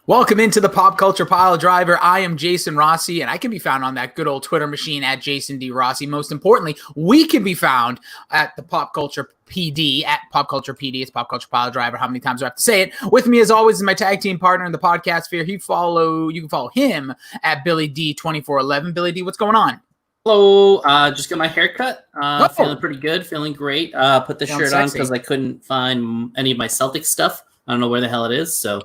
Welcome into the Pop Culture Pile Driver. I am Jason Rossi, and I can be found on that good old Twitter machine at Jason D. Rossi. Most importantly, we can be found at the Pop Culture PD, at Pop Culture PD. It's Pop Culture Pile Driver. How many times do I have to say it? With me, as always, is my tag team partner in the podcast sphere. You can follow him at Billy D2411. Billy D, what's going on? Hello, just got my hair cut. Feeling pretty good, feeling great. Put the shirt on because I couldn't find any of my Celtics stuff. I don't know where the hell it is, so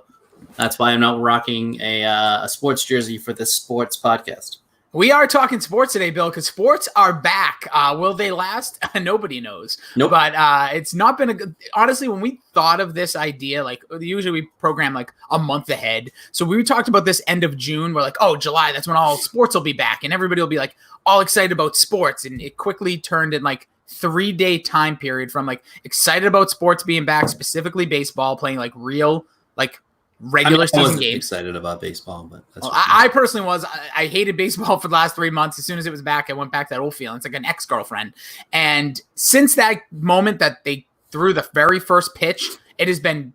that's why I'm not rocking a sports jersey for this sports podcast. We are talking sports today, Bill, because sports are back. Will they last? Nobody knows. Nope. But it's not been honestly, when we thought of this idea, like usually we program like a month ahead. So we talked about this end of June. We're like, oh, July, that's when all sports will be back. And everybody will be like all excited about sports. And it quickly turned in like 3-day time period from like excited about sports being back, specifically baseball, playing like real, like regular season games. Excited about baseball, but that's I personally was. I hated baseball for the last 3 months. As soon as it was back, I went back to that old feeling. It's like an ex-girlfriend. And since that moment that they threw the very first pitch, it has been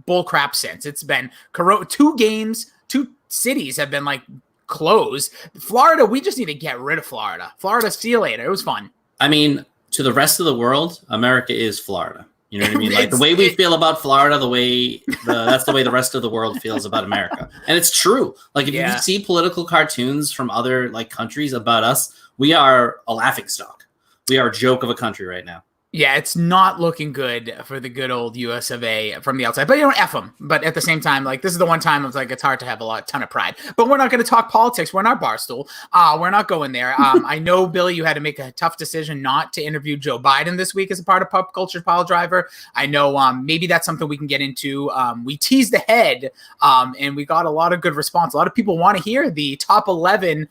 bullcrap since. It's been 2 games, 2 cities have been like closed. Florida, we just need to get rid of Florida. Florida, see you later. It was fun. I mean, to the rest of the world, America is Florida. You know what I mean? Like the way we feel about Florida, that's the way the rest of the world feels about America. And it's true. Like if you see political cartoons from other like countries about us, we are a laughingstock. We are a joke of a country right now. Yeah, it's not looking good for the good old US of A from the outside. But you don't F them. But at the same time, like this is the one time it's like it's hard to have a ton of pride. But we're not going to talk politics. We're not Barstool. We're not going there. I know, Billy, you had to make a tough decision not to interview Joe Biden this week as a part of Pop Culture Pile Driver. I know maybe that's something we can get into. We teased ahead, and we got a lot of good response. A lot of people want to hear the top 11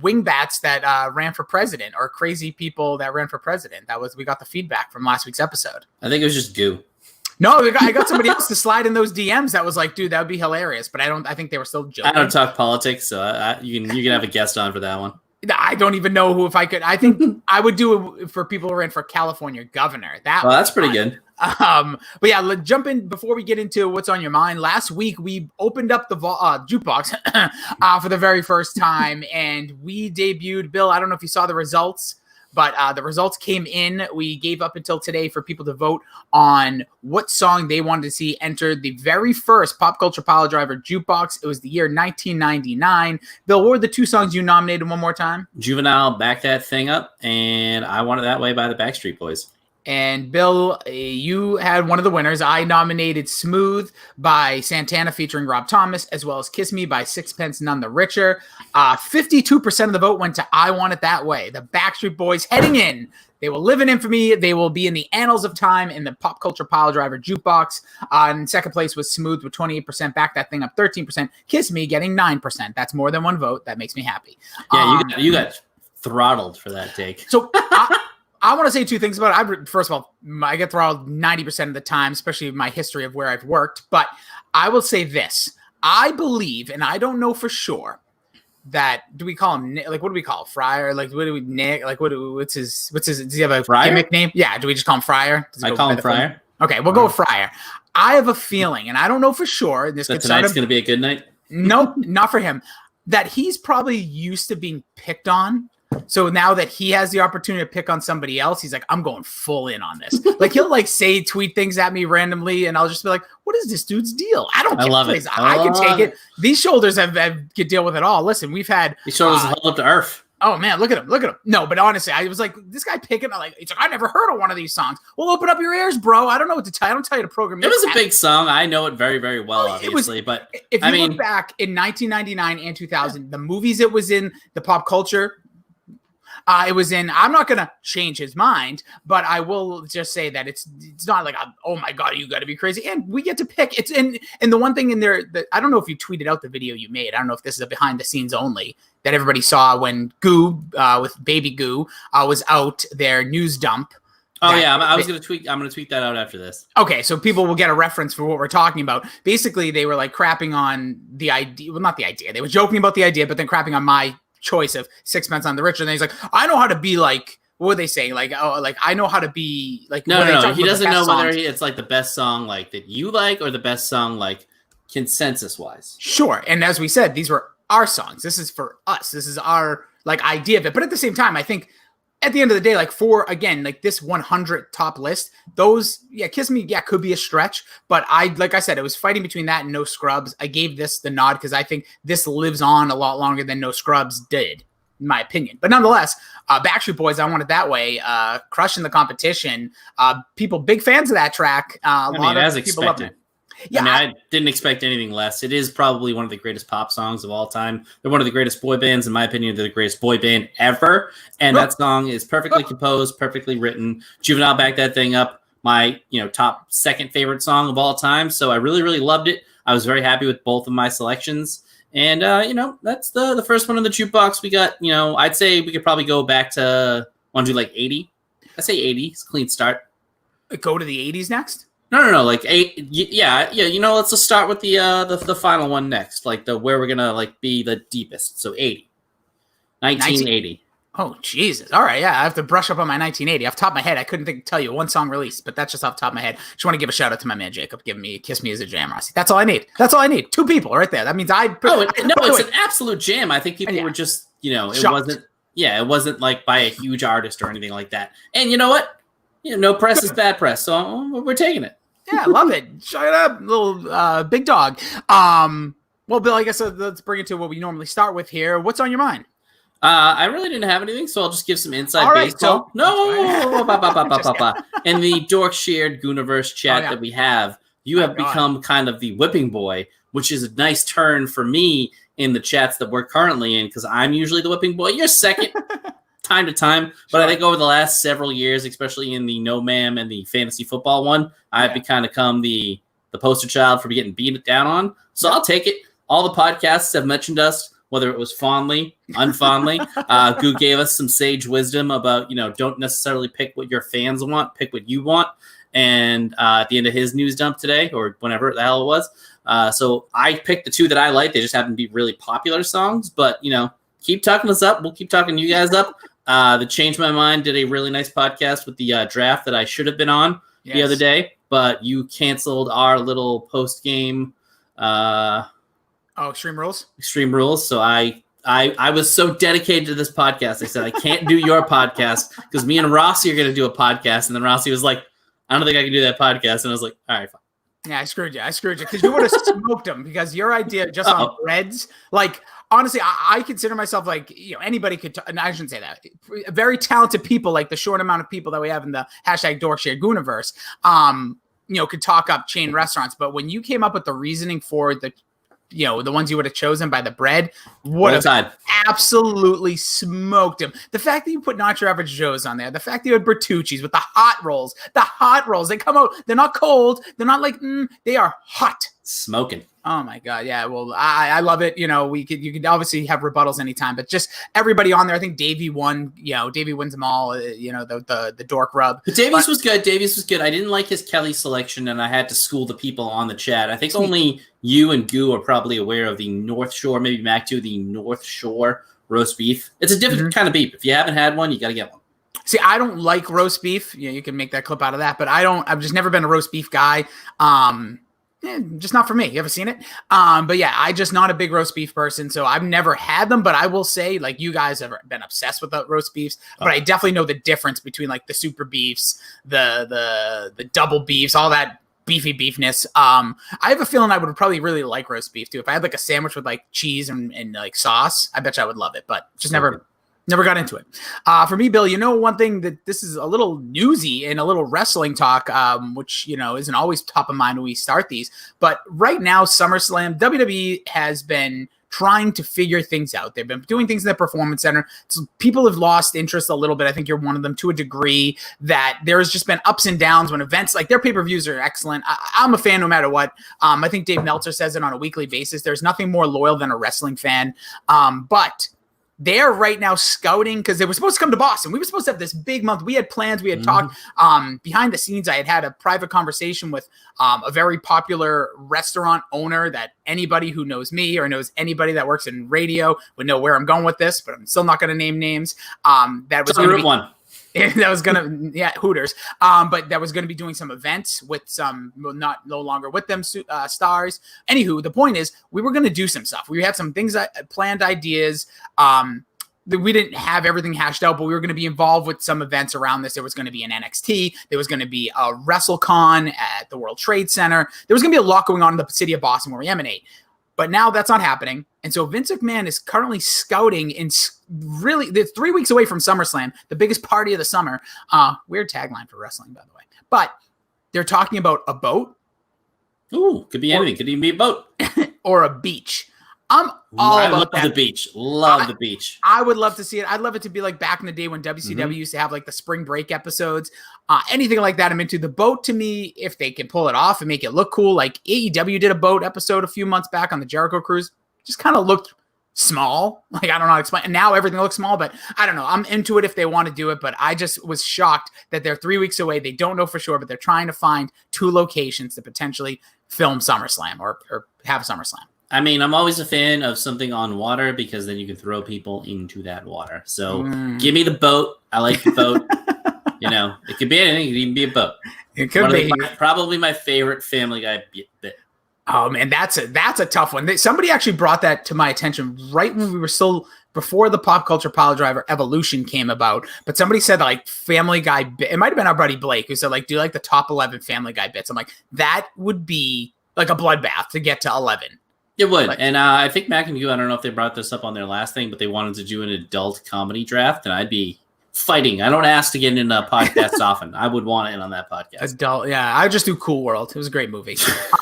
wingbats that ran for president, or crazy people that ran for president. We got the feedback from last week's episode. I think it was just goo. No, I got somebody else to slide in those DMs that was like, dude, that would be hilarious. But I think they were still joking. I don't talk politics, so you can have a guest on for that one. I don't even know who, if I could. I think I would do it for people who ran for California governor. That's pretty good. But yeah, let's jump in before we get into what's on your mind. Last week, we opened up the jukebox for the very first time, and we debuted, Bill, I don't know if you saw the results, but the results came in. We gave up until today for people to vote on what song they wanted to see enter the very first Pop Culture Pile Driver jukebox. It was the year 1999. Bill, what were the 2 songs you nominated one more time? Juvenile, Back That Thing Up, and I Want It That Way by the Backstreet Boys. And Bill, you had one of the winners. I nominated Smooth by Santana featuring Rob Thomas, as well as Kiss Me by Sixpence None the Richer. 52% of the vote went to I Want It That Way. The Backstreet Boys heading in. They will live in infamy. They will be in the annals of time in the Pop Culture Pile Driver jukebox. In second place was Smooth with 28%. Back That Thing Up 13%. Kiss Me getting 9%. That's more than one vote. That makes me happy. Yeah, you got throttled for that take. So I want to say 2 things about it. First of all, I get throttled 90% of the time, especially my history of where I've worked. But I will say this. I believe, and I don't know for sure, that do we call him, like, what do we call Fryer? Like, what do we, Nick? Like, what's his, does he have a gimmick name? Yeah, do we just call him Fryer? I call him Fryer. Okay, we'll go with Fryer. I have a feeling, and I don't know for sure. Tonight's going to be a good night? Nope, not for him. That he's probably used to being picked on. So now that he has the opportunity to pick on somebody else, he's like, I'm going full in on this. Like he'll like tweet things at me randomly, and I'll just be like, what is this dude's deal? I don't get it. I can take it. These shoulders could deal with it all. Listen, we've had these shoulders held up to earth. Oh man, look at him. No, but honestly, I was like, this guy picking, it's like, I never heard of one of these songs. Well, open up your ears, bro. I don't know what to tell you. I don't tell you to program. It was a big song. I know it very, very well, obviously. But if you look back in 1999 and 2000, the movies it was in, the pop culture, it was in. I'm not gonna change his mind, but I will just say that it's not like, oh my god, you got to be crazy. And we get to pick. It's in. And the one thing in there that I don't know if you tweeted out the video you made. I don't know if this is a behind the scenes only that everybody saw when Goo with Baby Goo was out their news dump. Oh yeah, I was gonna tweet. I'm gonna tweet that out after this. Okay, so people will get a reference for what we're talking about. Basically, they were like crapping on the idea. Well, not the idea. They were joking about the idea, but then crapping on my choice of Sixpence None the Richer. And then he's like, I know how to be like, what were they saying? Like, oh, like I know how to be like. No. He doesn't know whether it's like the best song like that you like or the best song like consensus wise. Sure. And as we said, these were our songs. This is for us. This is our like idea of it. But at the same time, I think at the end of the day, like for, again, like this 100 top list, those, Kiss Me, could be a stretch. But like I said, it was fighting between that and No Scrubs. I gave this the nod because I think this lives on a lot longer than No Scrubs did, in my opinion. But nonetheless, Backstreet Boys, I Want It That Way, crushing the competition. People, big fans of that track. A lot of people love it. Yeah, I didn't expect anything less. It is probably one of the greatest pop songs of all time. They're one of the greatest boy bands, in my opinion. They're the greatest boy band ever. And that song is perfectly composed, perfectly written. Juvenile backed that thing up. My, top second favorite song of all time. So I really, really loved it. I was very happy with both of my selections. And, that's the first one in the jukebox. We got, I'd say we could probably go back to, want to do like 80? I'd say 80. It's a clean start. Go to the 80s next? No, like 8. Yeah. Let's just start with the final one next, like where we're gonna like be the deepest. So 80, 1980. Oh Jesus! All right, I have to brush up on my 1980. Off the top of my head, I couldn't tell you one song released, but that's just off the top of my head. Just want to give a shout out to my man Jacob, giving me "Kiss Me" as a jam, Rossi. That's all I need. 2 people right there. That means it's an absolute jam. I think people were just it shocked. It wasn't like by a huge artist or anything like that. And you know what? No press is bad press, so we're taking it. Yeah, love it. Shut up, little big dog. Well, Bill, I guess let's bring it to what we normally start with here. What's on your mind? I really didn't have anything, so I'll just give some inside baseball. In the Dork Shared Gooniverse chat that we have, you have become kind of the whipping boy, which is a nice turn for me in the chats that we're currently in, because I'm usually the whipping boy. You're second. Time to time, but I think over the last several years, especially in the No Ma'am and the fantasy football one, I've become the poster child for getting beat down on. So I'll take it. All the podcasts have mentioned us, whether it was fondly, unfondly. Goo gave us some sage wisdom about, don't necessarily pick what your fans want, pick what you want. And at the end of his news dump today, or whenever the hell it was, so I picked the 2 that I like. They just happen to be really popular songs, but keep talking us up. We'll keep talking you guys up. The Change My Mind did a really nice podcast with the draft that I should have been on the other day, but you canceled our little post-game. Extreme Rules? Extreme Rules. So I was so dedicated to this podcast. I said, I can't do your podcast because me and Rossi are going to do a podcast. And then Rossi was like, I don't think I can do that podcast. And I was like, all right, fine. Yeah, I screwed you because you would have smoked them because your idea just on Reds, like, honestly, I consider myself like, anybody could, and I shouldn't say that, very talented people, like the short amount of people that we have in the hashtag Dorkshare Gooniverse, could talk up chain restaurants. But when you came up with the reasoning for the ones you would have chosen by the bread, would have absolutely smoked him. The fact that you put Not Your Average Joe's on there, the fact that you had Bertucci's with the hot rolls, they come out, they're not cold, they're not like, they are hot. Smoking. Oh my God. Yeah. Well, I love it. You could obviously have rebuttals anytime, but just everybody on there. I think Davey won, Davey wins them all, the dork rub. But Davies was good. I didn't like his Kelly selection, and I had to school the people on the chat. I think only you and Goo are probably aware of the North Shore, maybe Mac too, the North Shore roast beef. It's a different kind of beef. If you haven't had one, you got to get one. See, I don't like roast beef. You can make that clip out of that, but I've just never been a roast beef guy. Just not for me. You ever seen it? But yeah, I just not a big roast beef person, so I've never had them. But I will say, like, you guys have been obsessed with the roast beefs, but I definitely know the difference between like the super beefs, the double beefs, all that beefy beefness. I have a feeling I would probably really like roast beef too. If I had like a sandwich with like cheese and like sauce, I bet you I would love it. But just never got into it. For me, Bill, one thing that this is a little newsy and a little wrestling talk, which, isn't always top of mind when we start these. But right now, SummerSlam, WWE has been trying to figure things out. They've been doing things in the Performance Center. So people have lost interest a little bit. I think you're one of them to a degree, that there's just been ups and downs when events like their pay-per-views are excellent. I'm a fan no matter what. I think Dave Meltzer says it on a weekly basis. There's nothing more loyal than a wrestling fan. But they're right now scouting because they were supposed to come to Boston. We were supposed to have this big month. We had plans. We had talked behind the scenes. I had a private conversation with a very popular restaurant owner that anybody who knows me or knows anybody that works in radio would know where I'm going with this, but I'm still not going to name names. That was Route 1. that was gonna, Hooters. But that was gonna be doing some events with some no longer with them stars. Anywho, the point is we were gonna do some stuff. We had some things planned, ideas. We didn't have everything hashed out, but we were going to be involved with some events around this. There was going to be an NXT. There was going to be a WrestleCon at the World Trade Center. There was going to be a lot going on in the city of Boston where we emanate. But now that's not happening. And so Vince McMahon is currently scouting and really, it's 3 weeks away from SummerSlam, the biggest party of the summer. Weird tagline for wrestling, by the way. But they're talking about a boat. Ooh, could be anything. Could even be a boat. Or a beach. I'm all I about love that. the beach. Love the beach. I would love to see it. I'd love it to be like back in the day when WCW used to have like the spring break episodes. Anything like that, I'm into. The boat, to me, if they can pull it off and make it look cool, like AEW did a boat episode a few months back on the Jericho Cruise, just kind of looked small. Like, I don't know how to explain. And now everything looks small, but I don't know. I'm into it if they want to do it, but I just was shocked that they're 3 weeks away. They don't know for sure, but they're trying to find 2 locations to potentially film SummerSlam or have SummerSlam. I mean, I'm always a fan of something on water because then you can throw people into that water. So give me the boat. I like the boat. It could be anything. It could even be a boat. It could be. Probably my favorite Family Guy bit. Oh, man, that's a tough one. Somebody actually brought that to my attention right when we were still before the Pop Culture Pile Driver Evolution came about. But somebody said, like, Family Guy bit. It might have been our buddy Blake who said, like, do you like the top 11 Family Guy bits? I'm like, that would be like a bloodbath to get to 11. It would. And I think Mac and you, I don't know if they brought this up on their last thing, but they wanted to do an adult comedy draft, and I'd be fighting. I don't ask to get in podcasts often. I would want in on that podcast. Adult, yeah. I just do Cool World. It was a great movie.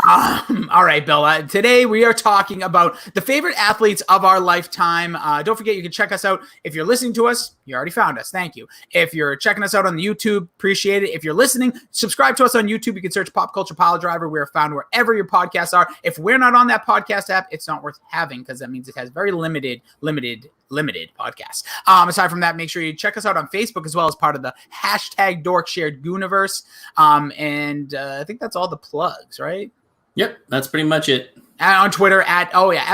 All right, Bill. Today we are talking about the favorite athletes of our lifetime. Don't forget, you can check us out. If you're listening to us, you already found us. Thank you. If you're checking us out on YouTube, appreciate it. If you're listening, subscribe to us on YouTube. You can search Pop Culture Pile Driver. We are found wherever your podcasts are. If we're not on that podcast app, it's not worth having because that means it has very limited podcasts. Aside from that, make sure you check us out on Facebook as well as part of the hashtag Dork Shared Gooniverse. And I think that's all the plugs, right? Yep, that's pretty much it. And on Twitter at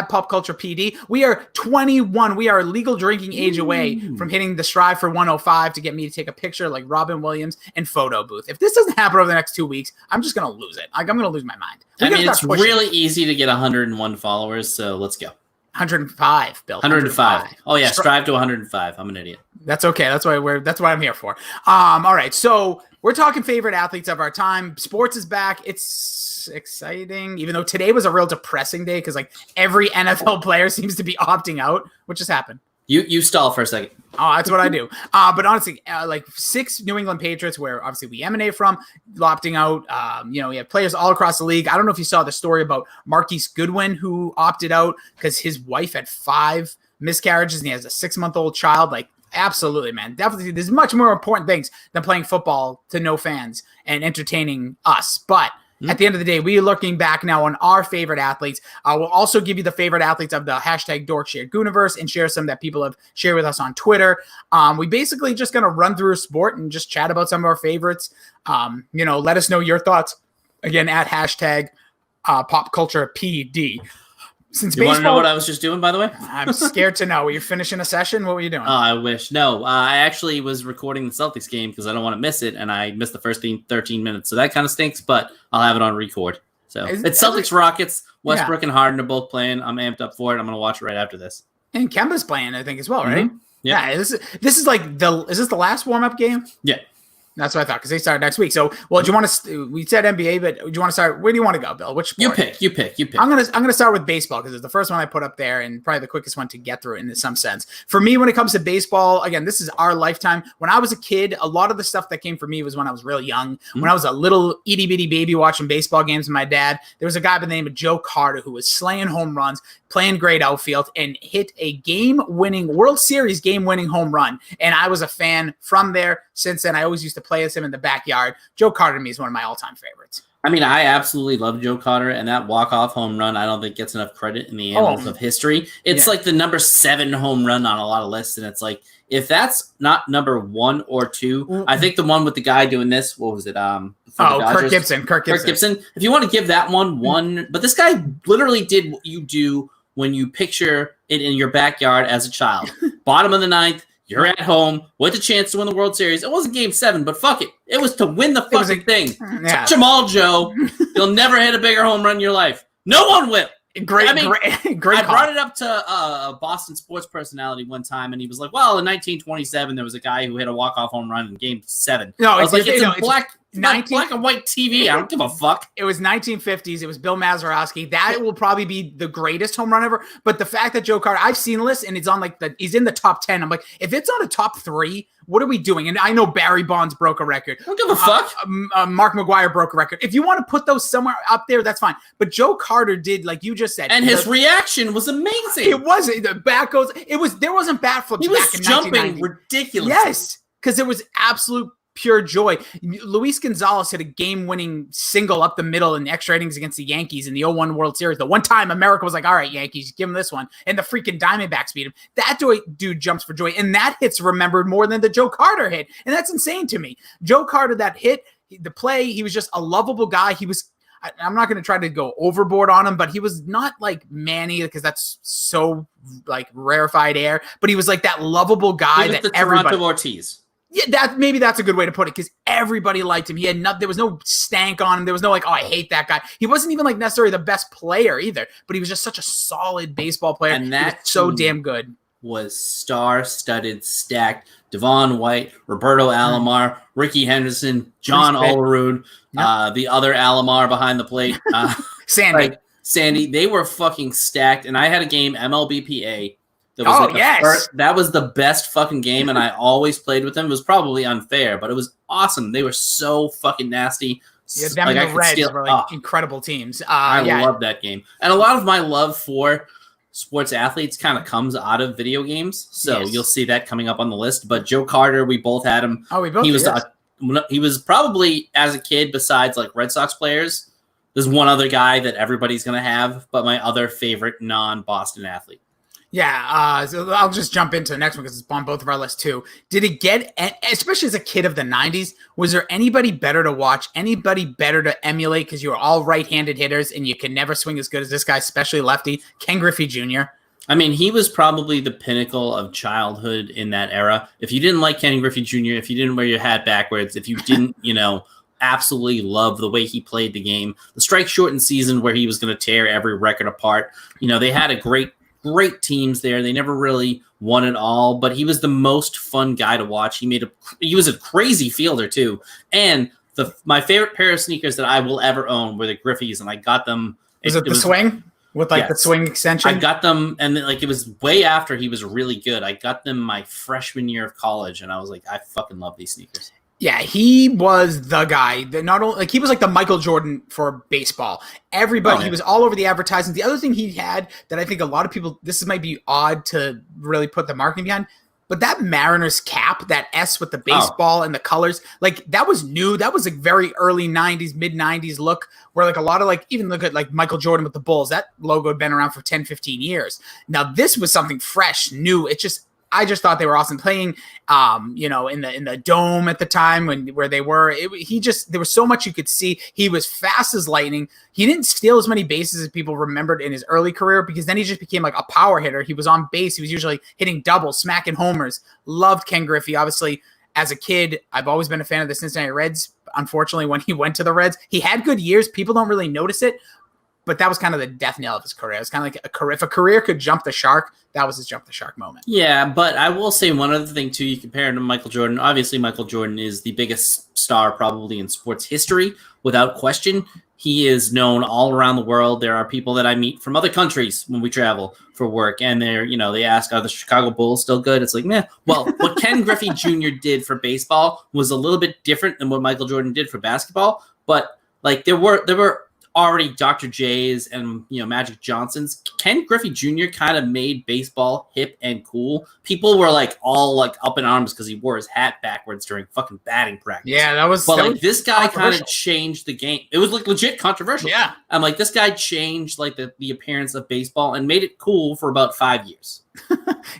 Pop Culture PD. We are 21. We are legal drinking age away from hitting the strive for 105 to get me to take a picture like Robin Williams and photo booth. If this doesn't happen over the next 2 weeks, I'm just going to lose it. Like, I'm going to lose my mind. It's really easy to get 101 followers, so let's go. 105, Bill. 105. Oh yeah, strive to 105. I'm an idiot. That's okay. That's what I'm here for. All right. So we're talking favorite athletes of our time. Sports is back. It's exciting, even though today was a real depressing day because like every NFL player seems to be opting out. What just happened? You stall for a second. Oh, that's what I do. But honestly, like 6 New England Patriots, where obviously we emanate from, opting out. We have players all across the league. I don't know if you saw the story about Marquise Goodwin, who opted out because his wife had 5 miscarriages and he has a 6-month-old child. Like, absolutely, man. Definitely, there's much more important things than playing football to no fans and entertaining us. But at the end of the day, we are looking back now on our favorite athletes. We'll also give you the favorite athletes of the hashtag Dork Shared Gooniverse and share some that people have shared with us on Twitter. We basically just going to run through a sport and just chat about some of our favorites. Let us know your thoughts. Again, at hashtag Pop Culture PD. Since you want to know what I was just doing, by the way? I'm scared to know. Were you finishing a session? What were you doing? Oh, I wish. No, I actually was recording the Celtics game because I don't want to miss it, and I missed the first 13 minutes. So that kind of stinks, but I'll have it on record. So it's Celtics Rockets. Westbrook and Harden are both playing. I'm amped up for it. I'm going to watch it right after this. And Kemba's playing, I think, as well, right? Mm-hmm. Yeah. This is like is this the last warm-up game? Yeah. That's what I thought, because they start next week. So, do you want to? We said NBA, but do you want to start? Where do you want to go, Bill? Which sport? You pick. I'm gonna start with baseball because it's the first one I put up there and probably the quickest one to get through in some sense. For me, when it comes to baseball, again, this is our lifetime. When I was a kid, a lot of the stuff that came for me was when I was real young. Mm-hmm. When I was a little itty bitty baby watching baseball games with my dad, there was a guy by the name of Joe Carter who was slaying home runs, playing great outfield, and hit a World Series game-winning home run. And I was a fan from there. Since then, I always used to play as him in the backyard. Joe Carter to me is one of my all-time favorites. I mean, I absolutely love Joe Carter, and that walk-off home run, I don't think gets enough credit in the annals of history. It's like the number 7 home run on a lot of lists, and it's like, if that's not number 1 or 2, I think the one with the guy doing this, what was it? Kirk Gibson. Kirk Gibson. If you want to give that one, but this guy literally did what you do when you picture it in your backyard as a child. Bottom of the 9th, You're at home with a chance to win the World Series. It wasn't Game 7, but fuck it. It was to win the fucking thing. Yeah. Touch them all, Joe. You'll never hit a bigger home run in your life. No one will. Great. I brought it up to a Boston sports personality one time, and he was like, well, in 1927, there was a guy who hit a walk-off home run in Game 7. No, I was like, it's black and white TV. I don't give a fuck. It was 1950s. It was Bill Mazeroski. That will probably be the greatest home run ever. But the fact that Joe Carter, I've seen this, and it's on he's in the top 10. I'm like, if it's on a top 3, what are we doing? And I know Barry Bonds broke a record. I don't give a fuck. Mark McGwire broke a record. If you want to put those somewhere up there, that's fine. But Joe Carter did, like you just said. And his reaction was amazing. It wasn't. The bat goes. There wasn't bat flips. He was back in jumping ridiculously. Yes, because it was absolute pure joy. Luis Gonzalez hit a game-winning single up the middle in extra innings against the Yankees in the 0-1 World Series. The one time America was like, all right, Yankees, give him this one. And the freaking Diamondbacks beat him. That dude jumps for joy. And that hit's remembered more than the Joe Carter hit. And that's insane to me. Joe Carter, that hit, the play, he was just a lovable guy. I'm not going to try to go overboard on him, but he was not like Manny, because that's so like rarefied air. But he was like that lovable guy he was that the everybody. Toronto Ortiz. Yeah, maybe that's a good way to put it, because everybody liked him. There was no stank on him. There was no like, oh, I hate that guy. He wasn't even like necessarily the best player either, but he was just such a solid baseball player. And that so damn good. Was star-studded, stacked. Devon White, Roberto Alomar, Ricky Henderson, John Olerud, the other Alomar behind the plate, Sandy. They were fucking stacked, and I had a game MLBPA. That was the best fucking game, and I always played with them. It was probably unfair, but it was awesome. They were so fucking nasty. Yeah, them and the Reds were like incredible teams. I love that game. And a lot of my love for sports athletes kind of comes out of video games. So you'll see that coming up on the list. But Joe Carter, we both had him. Oh, we both he was probably, as a kid, besides like Red Sox players, there's one other guy that everybody's going to have, but my other favorite non-Boston athlete. Yeah, so I'll just jump into the next one because it's on both of our lists too. Did it get, especially as a kid of the 90s, was there anybody better to watch, anybody better to emulate because you were all right-handed hitters and you could never swing as good as this guy, especially lefty, Ken Griffey Jr.? I mean, he was probably the pinnacle of childhood in that era. If you didn't like Ken Griffey Jr., if you didn't wear your hat backwards, if you didn't, absolutely love the way he played the game, the strike-shortened season where he was going to tear every record apart, they had a great teams there. They never really won it all, but he was the most fun guy to watch. He was a crazy fielder too. And my favorite pair of sneakers that I will ever own were the Griffeys, and I got them. Was it the swing with the swing extension? I got them, and it was way after he was really good. I got them my freshman year of college, and I was like, I fucking love these sneakers. Yeah, he was the guy that not only he was like the Michael Jordan for baseball. Everybody, he was all over the advertisements. The other thing he had that I think a lot of people, this might be odd to really put the marketing behind, but that Mariners cap, that S with the baseball and the colors, like that was new. That was a very early 90s, mid 90s look where like a lot of even look at like Michael Jordan with the Bulls, that logo had been around for 10, 15 years. Now this was something fresh, new. I just thought they were awesome playing, in the dome at the time where they were. There was so much you could see. He was fast as lightning. He didn't steal as many bases as people remembered in his early career because then he just became like a power hitter. He was on base. He was usually hitting doubles, smacking homers. Loved Ken Griffey. Obviously, as a kid, I've always been a fan of the Cincinnati Reds. Unfortunately, when he went to the Reds, he had good years. People don't really notice it. But that was kind of the death knell of his career. It was kind of like if a career could jump the shark, that was his jump the shark moment. Yeah, but I will say one other thing, too. You compare him to Michael Jordan. Obviously, Michael Jordan is the biggest star probably in sports history, without question. He is known all around the world. There are people that I meet from other countries when we travel for work, and they ask, are the Chicago Bulls still good? It's like, meh. Well, what Ken Griffey Jr. did for baseball was a little bit different than what Michael Jordan did for basketball, but there were already Dr. J's and Magic Johnson's. Ken Griffey Jr. kind of made baseball hip and cool. People were all up in arms because he wore his hat backwards during fucking batting practice. Yeah, that was. But this guy kind of changed the game. It was legit controversial. Yeah, I'm like, this guy changed the appearance of baseball and made it cool for about 5 years.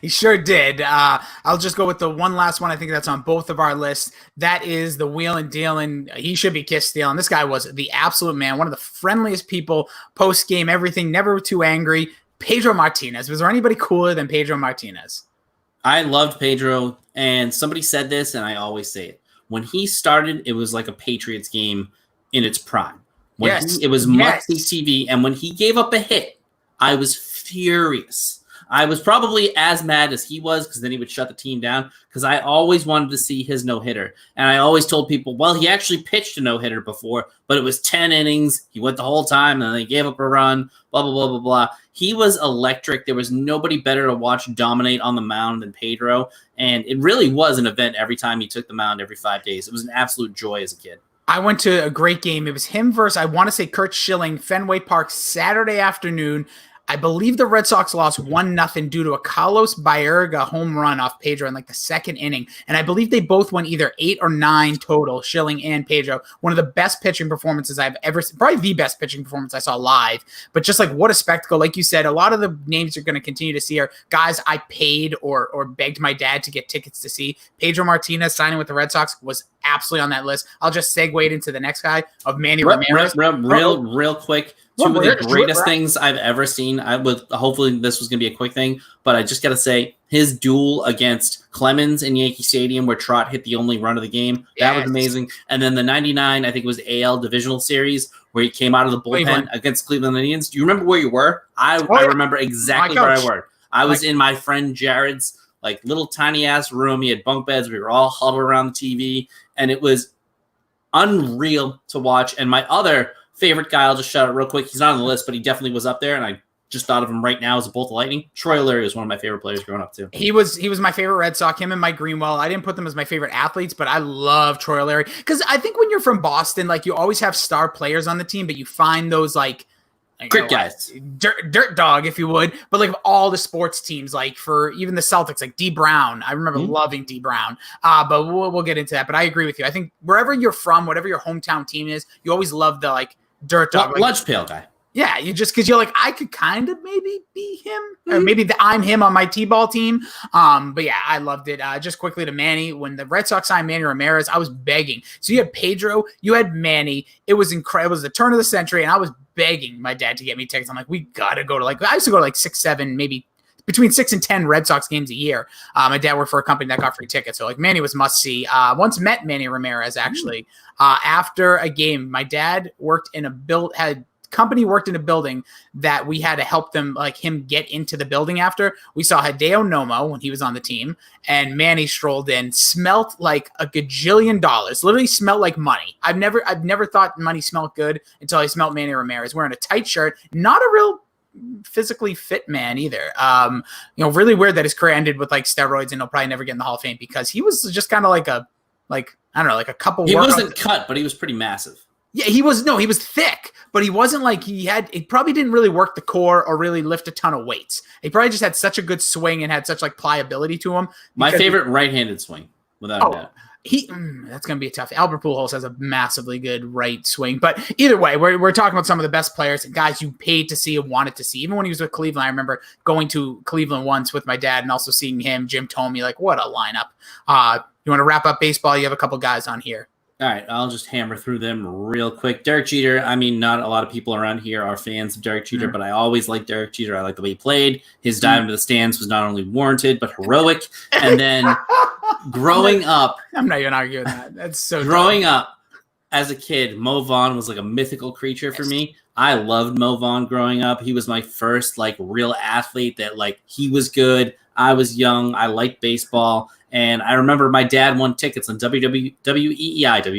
He sure did. I'll just go with the one last one. I think that's on both of our lists. That is the wheeling, dealing. He should be kiss stealing. This guy was the absolute man. One of the friendliest people, post game, everything, never too angry. Pedro Martinez. Was there anybody cooler than Pedro Martinez? I loved Pedro, and somebody said this, and I always say it. When he started, it was like a Patriots game in its prime. It was must-see TV, and when he gave up a hit, I was furious. I was probably as mad as he was because then he would shut the team down because I always wanted to see his no-hitter. And I always told people, well, he actually pitched a no-hitter before, but it was 10 innings. He went the whole time, and then they gave up a run, blah, blah, blah, blah, blah. He was electric. There was nobody better to watch dominate on the mound than Pedro, and it really was an event every time he took the mound every 5 days. It was an absolute joy as a kid. I went to a great game. It was him versus, I want to say, Kurt Schilling, Fenway Park, Saturday afternoon. I believe the Red Sox lost 1-0 due to a Carlos Baerga home run off Pedro in like the second inning. And I believe they both went either 8 or 9 total, Schilling and Pedro. One of the best pitching performances I've ever seen, probably the best pitching performance I saw live. But just like what a spectacle. Like you said, a lot of the names you're going to continue to see are guys I paid or begged my dad to get tickets to see. Pedro Martinez signing with the Red Sox was absolutely on that list. I'll just segue into the next guy of Manny Ramirez. Real quick. Two of the greatest things I've ever seen. Hopefully this was going to be a quick thing, but I just got to say his duel against Clemens in Yankee Stadium where Trot hit the only run of the game. That was amazing. And then the 99, I think it was AL Divisional Series where he came out of the bullpen against Cleveland Indians. Do you remember where you were? I remember exactly where I were. I was in my friend Jared's like little tiny ass room. He had bunk beds. We were all huddled around the TV, and it was unreal to watch. And my other favorite guy, I'll just shout out real quick. He's not on the list, but he definitely was up there, and I just thought of him right now as a bolt of lightning. Troy O'Leary was one of my favorite players growing up too. He was my favorite Red Sox. Him and Mike Greenwell. I didn't put them as my favorite athletes, but I love Troy O'Leary because I think when you're from Boston, like you always have star players on the team, but you find those like Crit guys, dirt dog, if you would. But like all the sports teams, like for even the Celtics, like D Brown. I remember loving D Brown. But we'll get into that. But I agree with you. I think wherever you're from, whatever your hometown team is, you always love the like dirt dog, lunch pail guy. Yeah, you just because you're like I could kind of maybe be him, or maybe I'm him on my T-ball team. But yeah, I loved it. Just quickly to Manny, when the Red Sox signed Manny Ramirez, I was begging. So you had Pedro, you had Manny. It was incredible. It was the turn of the century, and I was begging my dad to get me tickets. I'm like, we gotta go to I used to go to like 6, 7, maybe between 6 and 10 Red Sox games a year. My dad worked for a company that got free tickets. So like Manny was must see. Once met Manny Ramirez actually after a game. My dad worked in a company worked in a building that we had to help them like him get into the building after. We saw Hideo Nomo when he was on the team, and Manny strolled in, smelled like a gajillion dollars, literally smelled like money. I've never thought money smelled good until I smelled Manny Ramirez wearing a tight shirt, not a real physically fit man either. Really weird that his career ended with like steroids and he'll probably never get in the Hall of Fame because he was just kind of like I don't know, like a couple. He wasn't cut, but he was pretty massive. Yeah, he was thick, but he wasn't like he probably didn't really work the core or really lift a ton of weights. He probably just had such a good swing and had such like pliability to him. My favorite right-handed swing, without a doubt. That's going to be a tough. Albert Pujols has a massively good right swing, but either way, we're talking about some of the best players and guys you paid to see and wanted to see. Even when he was with Cleveland, I remember going to Cleveland once with my dad and also seeing him, Jim Thome, like what a lineup. You want to wrap up baseball? You have a couple guys on here. All right, I'll just hammer through them real quick. Derek Jeter, I mean, not a lot of people around here are fans of Derek Jeter, but I always liked Derek Jeter. I like the way he played. His dive into the stands was not only warranted, but heroic. And then growing up... I'm not even arguing that. That's so growing up as a kid, Mo Vaughn was like a mythical creature for me. I loved Mo Vaughn growing up. He was my first like real athlete that like he was good. I was young. I liked baseball. And I remember my dad won tickets on WEEI to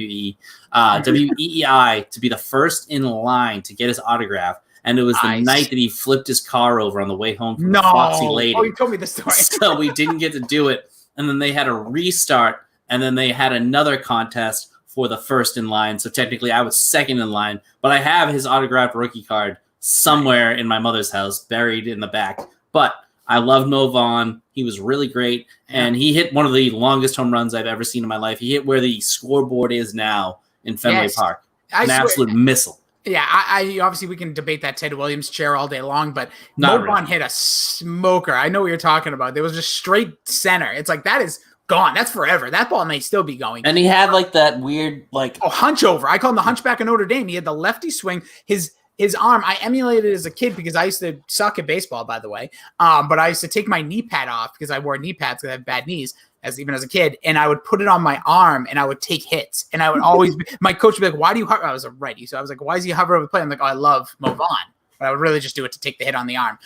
be the first in line to get his autograph. And it was the night that he flipped his car over on the way home from the Foxy Lady. Oh, you told me the story. So we didn't get to do it. And then they had a restart. And then they had another contest for the first in line. So technically I was second in line. But I have his autographed rookie card somewhere in my mother's house, buried in the back. But I loved Mo Vaughn. He was really great. And he hit one of the longest home runs I've ever seen in my life. He hit where the scoreboard is now in Fenway Park. An absolute missile. Yeah, I obviously we can debate that Ted Williams chair all day long, but Mo Vaughn hit a smoker. I know what you're talking about. There was just straight center. It's like that is gone. That's forever. That ball may still be going. And he had like that weird like hunch over. I call him the hunchback of Notre Dame. He had the lefty swing. His his arm, I emulated as a kid because I used to suck at baseball, by the way. But I used to take my knee pad off because I wore knee pads because I have bad knees, even as a kid, and I would put it on my arm and I would take hits. And I would always my coach would be like, "Why do you hover?" I was a righty, so I was like, "Why is he hover over the plate?" I'm like, "Oh, I love Mo Vaughn." But I would really just do it to take the hit on the arm.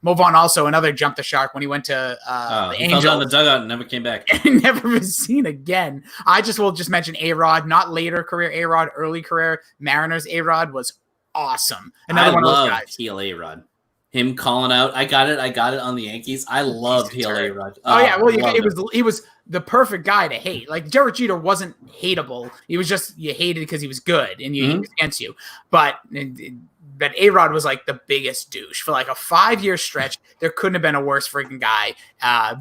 Mo Vaughn also another jump the shark when he went to the he Angels. fell down the dugout and never came back. Never been seen again. I will just mention A-Rod, not later career A-Rod, early career Mariners A-Rod was awesome. Another one of those guys. Heel A-Rod. Him calling out, I got it on the Yankees. I loved heel A-Rod. Oh yeah, well he was the perfect guy to hate. Like Derek Jeter wasn't hateable. He was just you hated because he was good and he was against you. But A-Rod was like the biggest douche for like a 5-year stretch. There couldn't have been a worse freaking guy.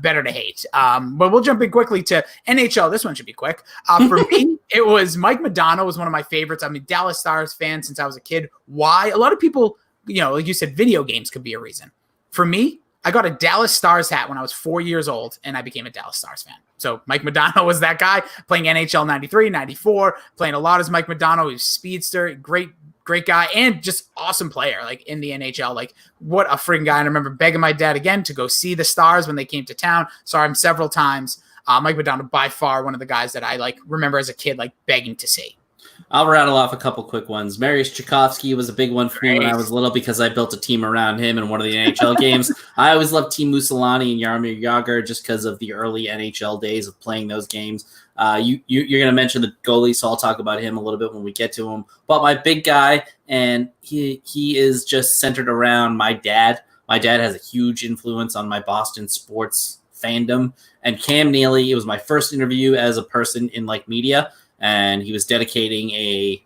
Better to hate. But we'll jump in quickly to NHL. This one should be quick. For me, it was Mike Modano was one of my favorites. I'm a Dallas Stars fan since I was a kid. Why? A lot of people, like you said, video games could be a reason. For me, I got a Dallas Stars hat when I was 4 years old, and I became a Dallas Stars fan. So Mike Modano was that guy playing NHL 93, 94, playing a lot as Mike Modano. He was speedster, great guy, and just awesome player, like in the NHL. Like, what a freaking guy. And I remember begging my dad again to go see the Stars when they came to town. Saw him several times. Mike Modano, by far, one of the guys that I remember as a kid, begging to see. I'll rattle off a couple quick ones. Mariusz Tchaikovsky was a big one for me when I was little because I built a team around him in one of the NHL games. I always loved Team Mussolini and Jaromir Jagr just because of the early NHL days of playing those games. You're going to mention the goalie, so I'll talk about him a little bit when we get to him. But my big guy, and he is just centered around my dad. My dad has a huge influence on my Boston sports fandom. And Cam Neely, it was my first interview as a person in media. And he was dedicating a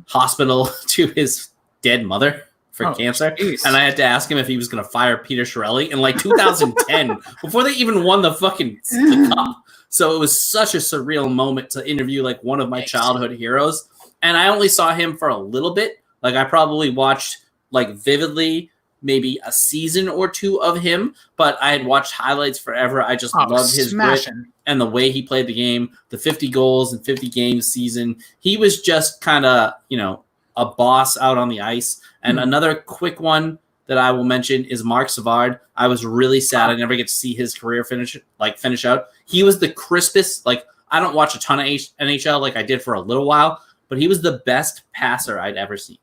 hospital to his dead mother for cancer. Geez. And I had to ask him if he was going to fire Peter Chiarelli in 2010 before they even won the fucking the cup. So it was such a surreal moment to interview one of my childhood heroes. And I only saw him for a little bit. I probably watched vividly maybe a season or two of him, but I had watched highlights forever. I just loved his grit and the way he played the game, the 50 goals and 50 games season. He was just kind of, a boss out on the ice. And another quick one that I will mention is Marc Savard. I was really sad I never get to see his career finish out. He was the crispest. I don't watch a ton of NHL like I did for a little while, but he was the best passer I'd ever seen.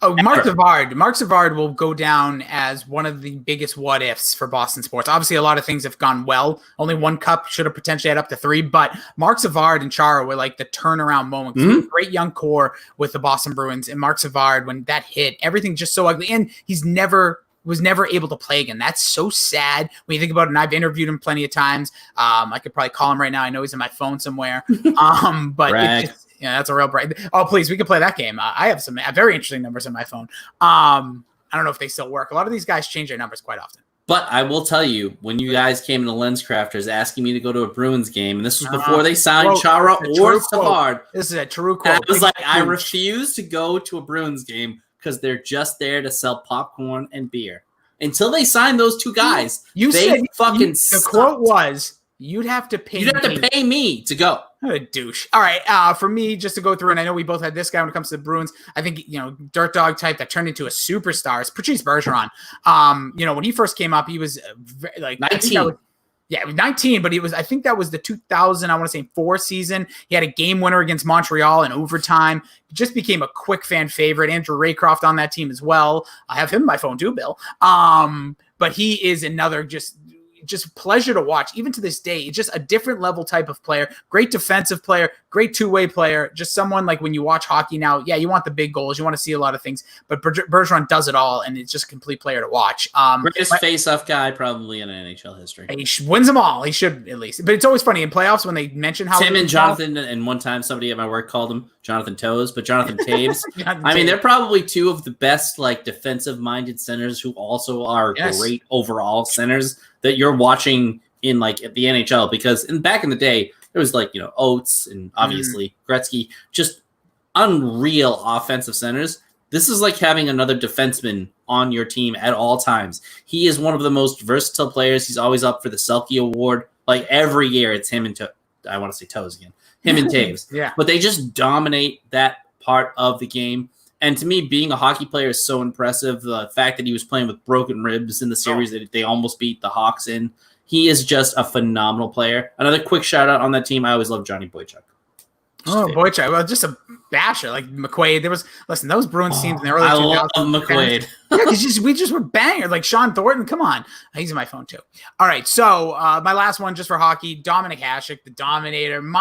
Oh, Marc Savard. Marc Savard will go down as one of the biggest what ifs for Boston sports. Obviously, a lot of things have gone well. Only one cup, should have potentially had up to 3. But Marc Savard and Chara were the turnaround moment. Great young core with the Boston Bruins. And Marc Savard, when that hit, everything just so ugly. And was never able to play again. That's so sad when you think about it. And I've interviewed him plenty of times. I could probably call him right now. I know he's in my phone somewhere. But yeah, that's a real bright. Oh, please, we can play that game. I have some very interesting numbers in my phone. I don't know if they still work. A lot of these guys change their numbers quite often. But I will tell you, when you guys came to LensCrafters asking me to go to a Bruins game, and this was before they signed Chara or Savard. This is a true quote. I was I refuse to go to a Bruins game because they're just there to sell popcorn and beer. Until they sign those two guys, the quote was, you'd have to pay me to go. What a douche. All right. For me, just to go through, and I know we both had this guy when it comes to the Bruins. I think, dirt dog type that turned into a superstar is Patrice Bergeron. When he first came up, he was 19. It was 19, but I think that was the 2004 season. He had a game winner against Montreal in overtime. He just became a quick fan favorite. Andrew Raycroft on that team as well. I have him on my phone too, Bill. But he is another just pleasure to watch, even to this day. It's just a different level type of player. Great defensive player, great two-way player. Just someone when you watch hockey now, you want the big goals, you want to see a lot of things, but Bergeron does it all, and it's just a complete player to watch. Greatest face-off guy probably in NHL history. He wins them all. He should, at least. But it's always funny in playoffs when they mention how Tim and Jonathan, and one time somebody at my work called him Jonathan Toes, but Jonathan Taves. They're probably two of the best defensive-minded centers who also are great overall centers that you're watching in at the NHL, because back in the day there was Oates and obviously Gretzky, just unreal offensive centers. This is like having another defenseman on your team at all times. He is one of the most versatile players. He's always up for the Selke Award. Every year it's him and Toes again. Him and Taves. Yeah. But they just dominate that part of the game. And to me, being a hockey player is so impressive. The fact that he was playing with broken ribs in the series that they almost beat the Hawks in. He is just a phenomenal player. Another quick shout out on that team. I always love Johnny Boychuk. Boychuk. Well, just a basher like McQuaid. Those Bruins teams in the early 2000s. I love McQuaid. Yeah, because we just were bangers. Like Sean Thornton, come on. He's in my phone too. All right, so my last one just for hockey, Dominic Hasek, the Dominator. When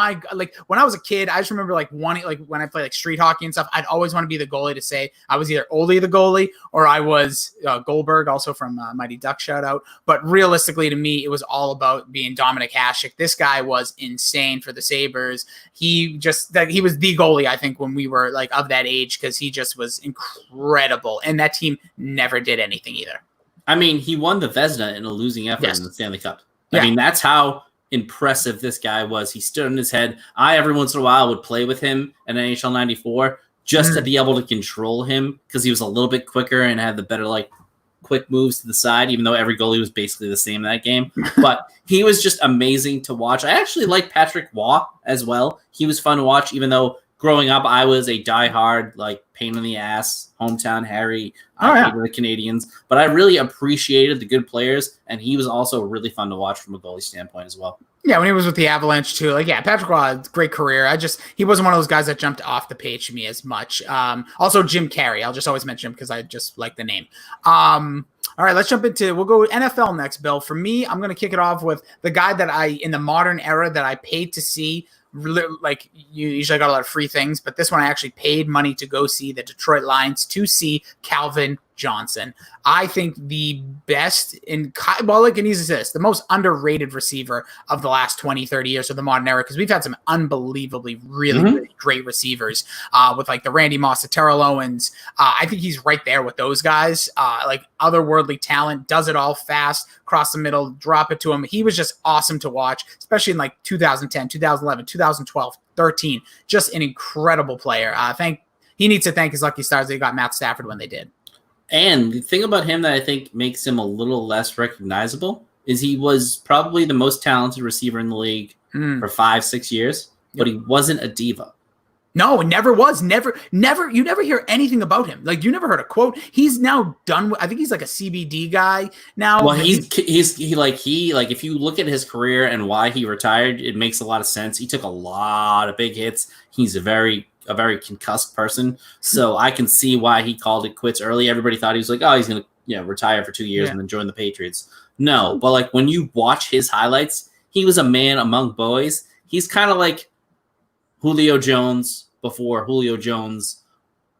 I was a kid, I just remember when I played like street hockey and stuff, I'd always want to be the goalie to say I was either Ole the goalie or I was Goldberg, also from Mighty Duck shout out. But realistically, to me, it was all about being Dominic Hasek. This guy was insane for the Sabres. He was the goalie, I think, when we were like of that age, because he just was incredible, and that team never did anything either. I mean, he won the Vezina in a losing effort in the Stanley Cup. Yeah. I mean, that's how impressive this guy was. He stood on his head. I, every once in a while, would play with him in NHL 94 just to be able to control him because he was a little bit quicker and had the better, quick moves to the side, even though every goalie was basically the same in that game. But he was just amazing to watch. I actually like Patrick Waugh as well. He was fun to watch, even though growing up, I was a diehard, pain in the ass, hometown Harry. I hated the Canadians. But I really appreciated the good players, and he was also really fun to watch from a goalie standpoint as well. Yeah, when he was with the Avalanche too. Patrick Waugh, great career. He wasn't one of those guys that jumped off the page to me as much. Also, Jim Carrey. I'll just always mention him because I just like the name. All right, let's jump into, we'll go NFL next, Bill. For me, I'm going to kick it off with the guy that in the modern era that I paid to see. Like, you usually got a lot of free things, but this one I actually paid money to go see the Detroit Lions to see Calvin Johnson. I think the best and he's the most underrated receiver of the last 20, 30 years of the modern era, because we've had some unbelievably really great receivers with the Randy Moss, the Terrell Owens. I think he's right there with those guys. Otherworldly talent, does it all fast, cross the middle, drop it to him. He was just awesome to watch, especially in 2010, 2011, 2012, 13. Just an incredible player. He needs to thank his lucky stars they got Matt Stafford when they did. And the thing about him that I think makes him a little less recognizable is he was probably the most talented receiver in the league for 5-6 years, but he wasn't a diva. No, never was. Never. You never hear anything about him. You never heard a quote. He's now done. I think he's a CBD guy now. Well, if you look at his career and why he retired, it makes a lot of sense. He took a lot of big hits. He's a very concussed person. So I can see why he called it quits early. Everybody thought he was he's going to retire for 2 years and then join the Patriots. No, but when you watch his highlights, he was a man among boys. He's kind of like Julio Jones before Julio Jones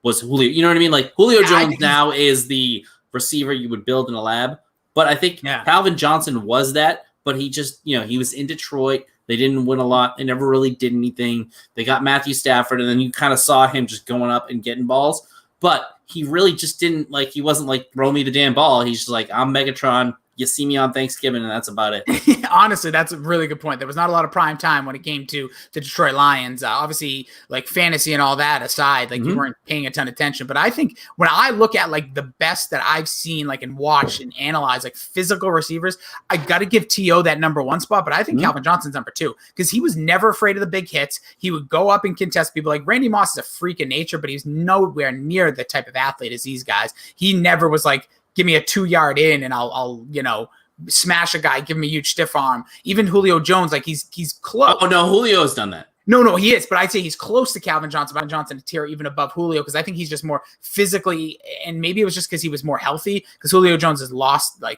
was Julio. You know what I mean? Julio Jones now is the receiver you would build in a lab. But I think Calvin Johnson was that, but he just, he was in Detroit. They didn't win a lot. They never really did anything. They got Matthew Stafford, and then you kind of saw him just going up and getting balls. But he really just didn't, he wasn't throw me the damn ball. He's just I'm Megatron. You see me on Thanksgiving, and that's about it. Honestly, that's a really good point. There was not a lot of prime time when it came to the Detroit Lions. Obviously, fantasy and all that aside, you weren't paying a ton of attention. But I think when I look at the best that I've seen, and watched and analyzed, physical receivers, I got to give T.O. that number one spot. But I think Calvin Johnson's number two, because he was never afraid of the big hits. He would go up and contest people. Randy Moss is a freak of nature, but he's nowhere near the type of athlete as these guys. He never was give me a 2-yard in and I'll smash a guy, give him a huge stiff arm. Even Julio Jones, he's close. Oh no, Julio's done that. No, he is, but I'd say he's close to Calvin Johnson, a tier even above Julio, because I think he's just more physically, and maybe it was just because he was more healthy, because Julio Jones has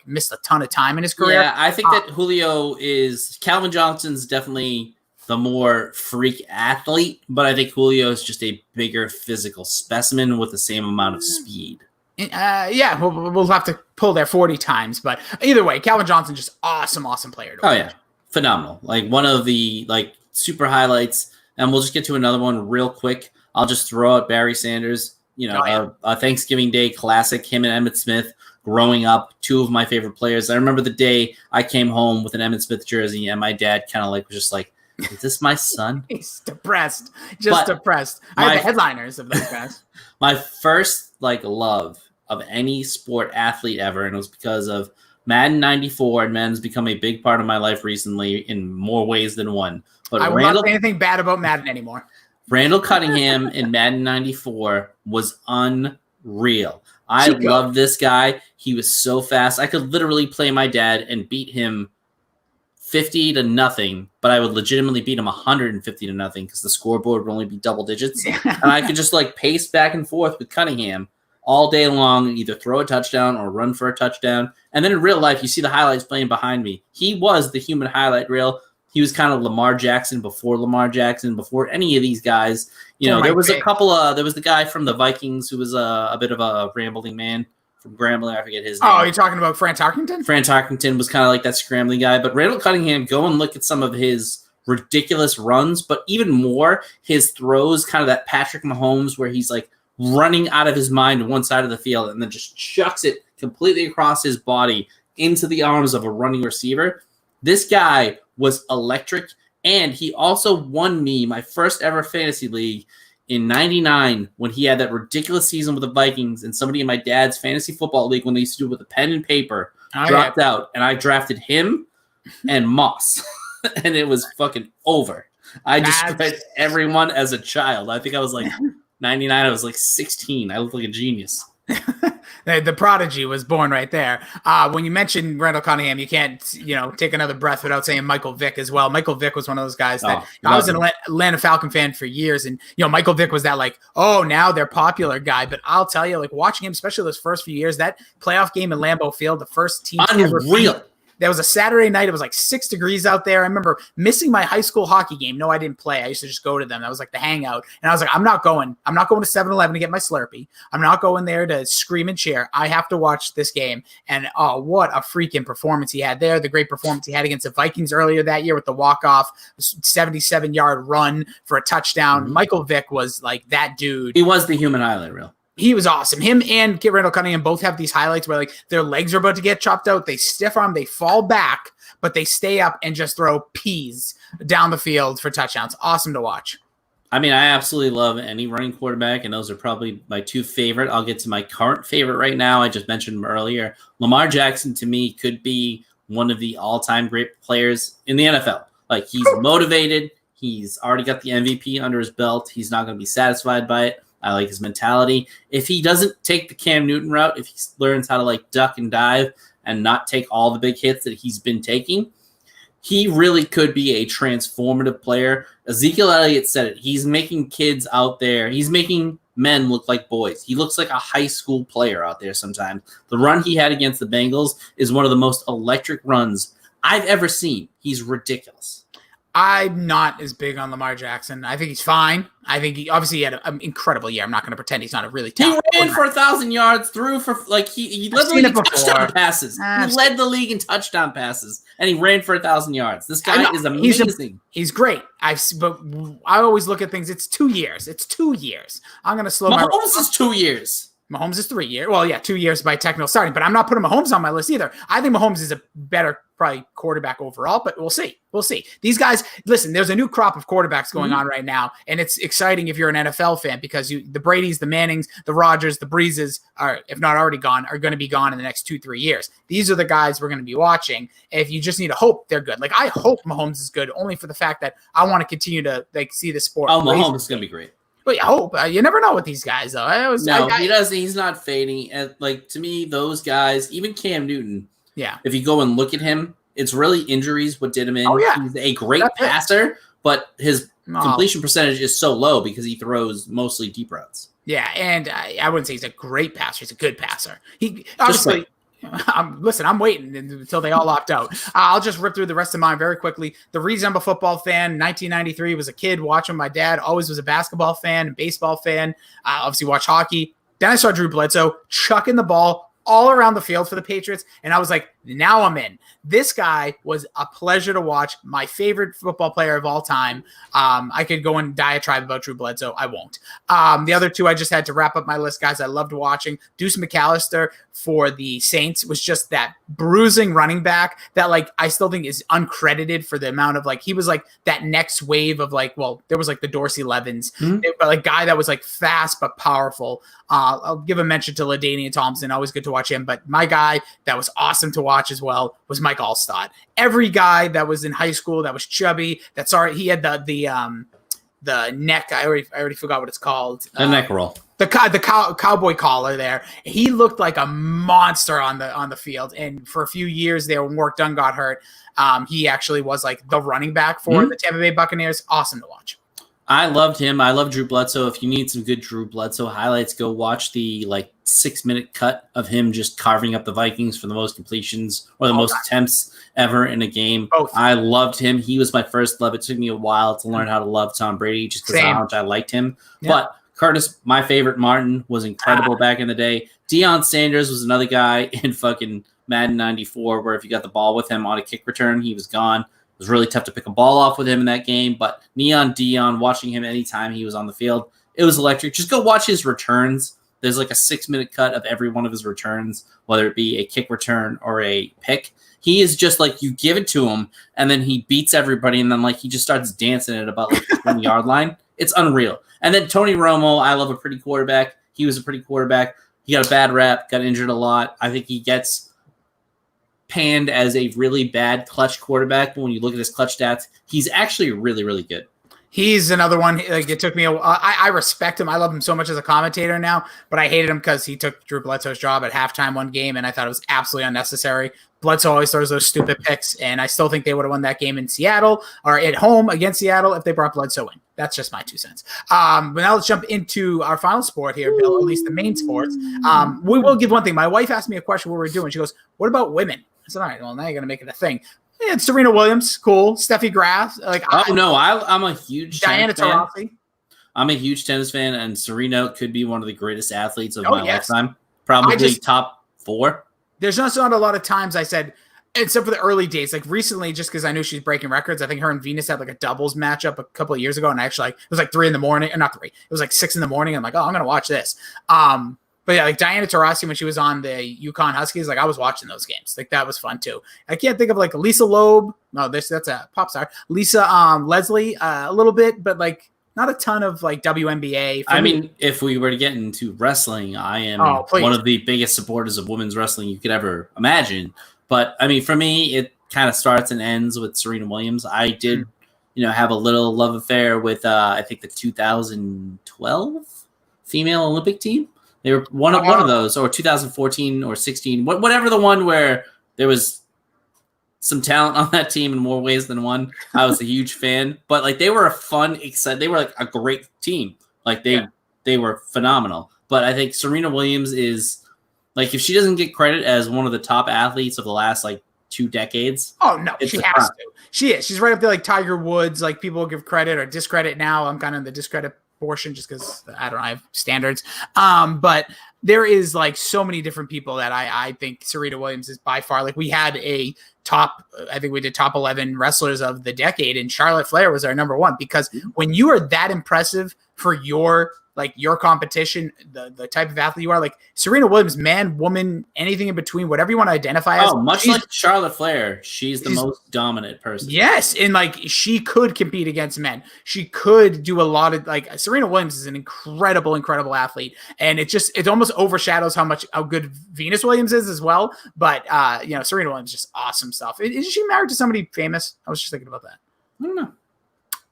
missed a ton of time in his career. Yeah, I think that Calvin Johnson's definitely the more freak athlete, but I think Julio is just a bigger physical specimen with the same amount of speed. We'll have to pull there 40 times, but either way, Calvin Johnson, just awesome player. Yeah, phenomenal. One of the super highlights, and we'll just get to another one real quick. I'll just throw out Barry Sanders. A Thanksgiving Day classic. Him and Emmitt Smith growing up, two of my favorite players. I remember the day I came home with an Emmitt Smith jersey, and my dad kind of was just is this my son? He's depressed, depressed. I have the headliners of those guys. My first love of any sport athlete ever, and it was because of Madden 94, and Madden's become a big part of my life recently in more ways than one. But I will not say anything bad about Madden anymore. Randall Cunningham in Madden 94 was unreal. I love this guy. He was so fast. I could literally play my dad and beat him 50-0, but I would legitimately beat him 150-0 because the scoreboard would only be double digits. And I could just like pace back and forth with Cunningham all day long, either throw a touchdown or run for a touchdown. And then in real life, you see the highlights playing behind me. He was the human highlight reel. He was kind of Lamar Jackson before Lamar Jackson, before any of these guys. You know, there was a couple of, there was the guy from the Vikings who was a bit of a rambling man from Grambling. I forget his name. Oh, you're talking about Fran Tarkington? Fran Tarkington was kind of like that scrambling guy. But Randall Cunningham, go and look at some of his ridiculous runs, but even more, his throws, kind of that Patrick Mahomes where he's like running out of his mind to one side of the field and then just chucks it completely across his body into the arms of a running receiver. This guy was electric, and he also won me my first ever fantasy league in 99 when he had that ridiculous season with the Vikings, and somebody in my dad's fantasy football league when they used to do it with a pen and paper dropped out, and I drafted him and Moss, and it was fucking over. I destroyed everyone as a child. I think I was like 99. I was like 16. I looked like a genius. The prodigy was born right there. When you mentioned Randall Cunningham, you can't, take another breath without saying Michael Vick as well. Michael Vick was one of those guys that I was an Atlanta Falcon fan for years. And, Michael Vick was that like, oh, now they're popular guy. But I'll tell you, like watching him, especially those first few years, that playoff game in Lambeau Field, the first team ever beat. There was a Saturday night. It was like 6 degrees out there. I remember missing my high school hockey game. No, I didn't play. I used to just go to them. That was like the hangout. And I was like, I'm not going to 7-Eleven to get my Slurpee. I'm not going there to scream and cheer. I have to watch this game. And what a freaking performance he had there. The great performance he had against the Vikings earlier that year with the walk-off 77-yard run for a touchdown. Mm-hmm. Michael Vick was like that dude. He was the human highlight reel. He was awesome. Him and Kit Randall Cunningham both have these highlights where like their legs are about to get chopped out. They stiff arm, they fall back, but they stay up and just throw peas down the field for touchdowns. Awesome to watch. I mean, I absolutely love any running quarterback, and those are probably my two favorite. I'll get to my current favorite right now. I just mentioned him earlier. Lamar Jackson, to me, could be one of the all-time great players in the NFL. Like, he's motivated. He's already got the MVP under his belt. He's not going to be satisfied by it. I like his mentality. If he doesn't take the Cam Newton route, if he learns how to like duck and dive and not take all the big hits that he's been taking, he really could be a transformative player. Ezekiel Elliott said it. He's making kids out there. He's making men look like boys. He looks like a high school player out there sometimes. The run he had against the Bengals is one of the most electric runs I've ever seen. He's ridiculous. I'm not as big on Lamar Jackson. I think he's fine. I think he obviously had an incredible year. I'm not going to pretend he's not a really talented. He ran for 1,000 yards, threw for like he led the league in touchdown passes. He led the league in touchdown passes, and he ran for 1,000 yards. This guy is amazing. He's great. But I always look at things. It's 2 years. It's 2 years. I'm going to slow Mahomes is 2 years. Mahomes is 3 years. Well, yeah, 2 years by technical starting, but I'm not putting Mahomes on my list either. I think Mahomes is a better probably quarterback overall, but we'll see. We'll see. These guys, listen, there's a new crop of quarterbacks going on right now, and it's exciting if you're an NFL fan because the Bradys, the Mannings, the Rodgers, the Breezes are, if not already gone, are going to be gone in the next 2-3 years. These are the guys we're going to be watching. If you just need to hope they're good. Like, I hope Mahomes is good only for the fact that I want to continue to like see the sport. Oh, Mahomes is going to be great. But I hope. You never know with these guys, though. He doesn't. He's not fading. And, like, to me, those guys, even Cam Newton, yeah. If you go and look at him, it's really injuries what did him in. Oh, yeah. He's a great passer, but his completion percentage is so low because he throws mostly deep routes. Yeah, and I wouldn't say he's a great passer. He's a good passer. He obviously. I'm waiting until they all opt out. I'll just rip through the rest of mine very quickly. The reason I'm a football fan, 1993, was a kid watching my dad. Always was a basketball fan and baseball fan. Obviously watch hockey. Then I saw Drew Bledsoe chucking the ball all around the field for the Patriots, and I was like, now I'm in. This guy was a pleasure to watch. My favorite football player of all time. I could go and diatribe about Drew Bledsoe. I won't. The other two I just had to wrap up my list, guys I loved watching. Deuce McAllister for the Saints was just that bruising running back that, like, I still think is uncredited for the amount of, like, he was like that next wave of, like, well, there was like the Dorsey Levens, but like guy that was like fast but powerful. I'll give a mention to LaDainian Thompson. Always good to watch him. But my guy that was awesome to watch as well was Mike Allstott. Every guy that was in high school that was chubby, he had the neck. I already forgot what it's called. The neck roll. The cowboy collar there. He looked like a monster on the field. And for a few years there, when Warrick Dunn got hurt, he actually was like the running back for the Tampa Bay Buccaneers. Awesome to watch. I loved him. I love Drew Bledsoe. If you need some good Drew Bledsoe highlights, go watch the 6-minute cut of him just carving up the Vikings for the most completions or the most attempts ever in a game. Both. I loved him. He was my first love. It took me a while to learn how to love Tom Brady just because of how much I liked him. Yeah. But Curtis, my favorite Martin, was incredible back in the day. Deion Sanders was another guy in fucking Madden 94 where if you got the ball with him on a kick return, he was gone. It was really tough to pick a ball off with him in that game, but Neon Deion, watching him anytime he was on the field, it was electric. Just go watch his returns. There's like a 6-minute cut of every one of his returns, whether it be a kick return or a pick. He is just like, you give it to him, and then he beats everybody, and then he just starts dancing at about the 20-yard line. It's unreal. And then Tony Romo, I love a pretty quarterback. He was a pretty quarterback. He got a bad rap, got injured a lot. I think he gets panned as a really bad clutch quarterback, but when you look at his clutch stats, he's actually really, really good. He's another one. It took me I respect him. I love him so much as a commentator now, but I hated him because he took Drew Bledsoe's job at halftime one game, and I thought it was absolutely unnecessary. Bledsoe always throws those stupid picks, and I still think they would have won that game in Seattle or at home against Seattle if they brought Bledsoe in. That's just my 2 cents. But now let's jump into our final sport here, Bill, at least the main sports. We will give one thing. My wife asked me a question what we're doing. She goes, what about women? I said, all right, well, now you're going to make it a thing. Yeah, Serena Williams, cool. Steffi Graf. I'm a huge Diana Taurasi. I'm a huge tennis fan, and Serena could be one of the greatest athletes of my lifetime. Probably top 4. There's not a lot of times I said, except for the early days, like recently, just because I knew she's breaking records. I think her and Venus had like a doubles matchup a couple of years ago, and actually, it was like 3 a.m, or not 3. It was like 6 a.m. I'm like, oh, I'm gonna watch this. But yeah, like Diana Taurasi when she was on the UConn Huskies, like I was watching those games. Like that was fun too. I can't think of like Lisa Loeb. No, that's a pop star. Lisa Leslie, a little bit, but like not a ton of like WNBA. I mean, if we were to get into wrestling, I am one of the biggest supporters of women's wrestling you could ever imagine. But I mean, for me, it kind of starts and ends with Serena Williams. I did, have a little love affair with I think the 2012 female Olympic team. They were one of those, or 2014 or 16, whatever the one where there was some talent on that team in more ways than one. I was a huge fan, but like they were they were like a great team. Like they were phenomenal. But I think Serena Williams is like, if she doesn't get credit as one of the top athletes of the last like 2 decades. Oh no, she has to. She is. She's right up there like Tiger Woods. Like people give credit or discredit now. I'm kind of in the discredit portion just because I have standards. But there is like so many different people that I think Serena Williams is by far, like we had I think we did top 11 wrestlers of the decade, and Charlotte Flair was our number 1, because when you are that impressive for your competition, the type of athlete you are, like Serena Williams, man, woman, anything in between, whatever you want to identify as. Oh, much like Charlotte Flair, she's the most dominant person. Yes, and like she could compete against men. She could do a lot of like Serena Williams is an incredible athlete, and it almost overshadows how good Venus Williams is as well. But Serena Williams is just awesome stuff. Is she married to somebody famous? I was just thinking about that. I don't know.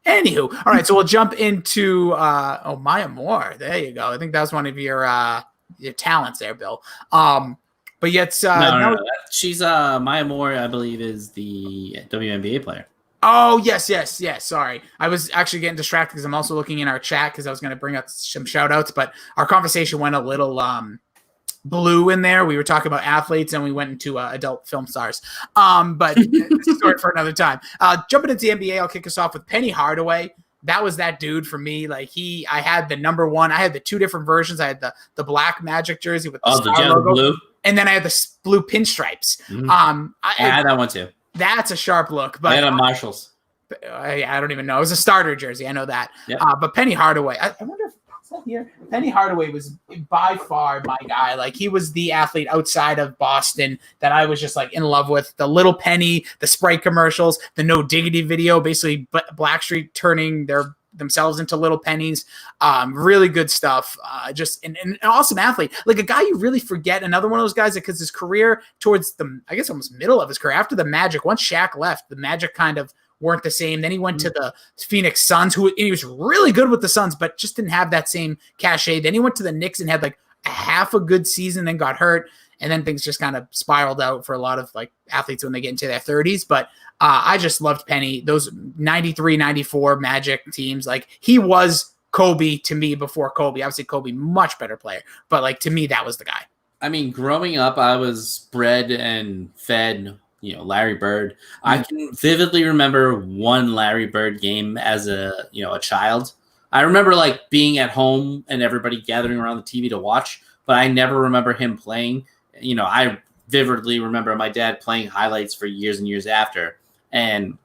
Anywho, all right, so we'll jump into Maya Moore. There you go. I think that was one of your talents there, Bill. But yet, no. She's Maya Moore, I believe, is the WNBA player. Oh yes. Sorry, I was actually getting distracted because I'm also looking in our chat because I was going to bring up some shout outs, but our conversation went a little blue in there. We were talking about athletes and we went into adult film stars. But it's a story for another time. Jumping into the NBA, I'll kick us off with Penny Hardaway. That was that dude for me. Like I had the number 1. I had the 2 different versions. I had the black Magic jersey with the star logo, blue, and then I had the blue pinstripes. Mm-hmm. I had that one too. That's a sharp look. But I had a Marshalls. I don't even know. It was a starter jersey. I know that. Yep. But Penny Hardaway, I wonder if here. Penny Hardaway was by far my guy. Like he was the athlete outside of Boston that I was just like in love with. The little Penny, the Sprite commercials, the No Diggity video, basically Blackstreet turning themselves into little pennies. Really good stuff. Just an awesome athlete. Like a guy you really forget. Another one of those guys that because his career towards the, I guess almost middle of his career after the Magic, once Shaq left, the Magic kind of weren't the same. Then he went to the Phoenix Suns, he was really good with the Suns, but just didn't have that same cachet. Then he went to the Knicks and had like a half a good season, then got hurt. And then things just kind of spiraled out for a lot of like athletes when they get into their 30s. But I just loved Penny. Those 93, 94 Magic teams, like he was Kobe to me before Kobe. Obviously, Kobe, much better player. But like to me, that was the guy. I mean, growing up, I was bred and fed, Larry Bird. Mm-hmm. I can vividly remember one Larry Bird game as a child. I remember like being at home and everybody gathering around the TV to watch, but I never remember him playing. I vividly remember my dad playing highlights for years and years after. And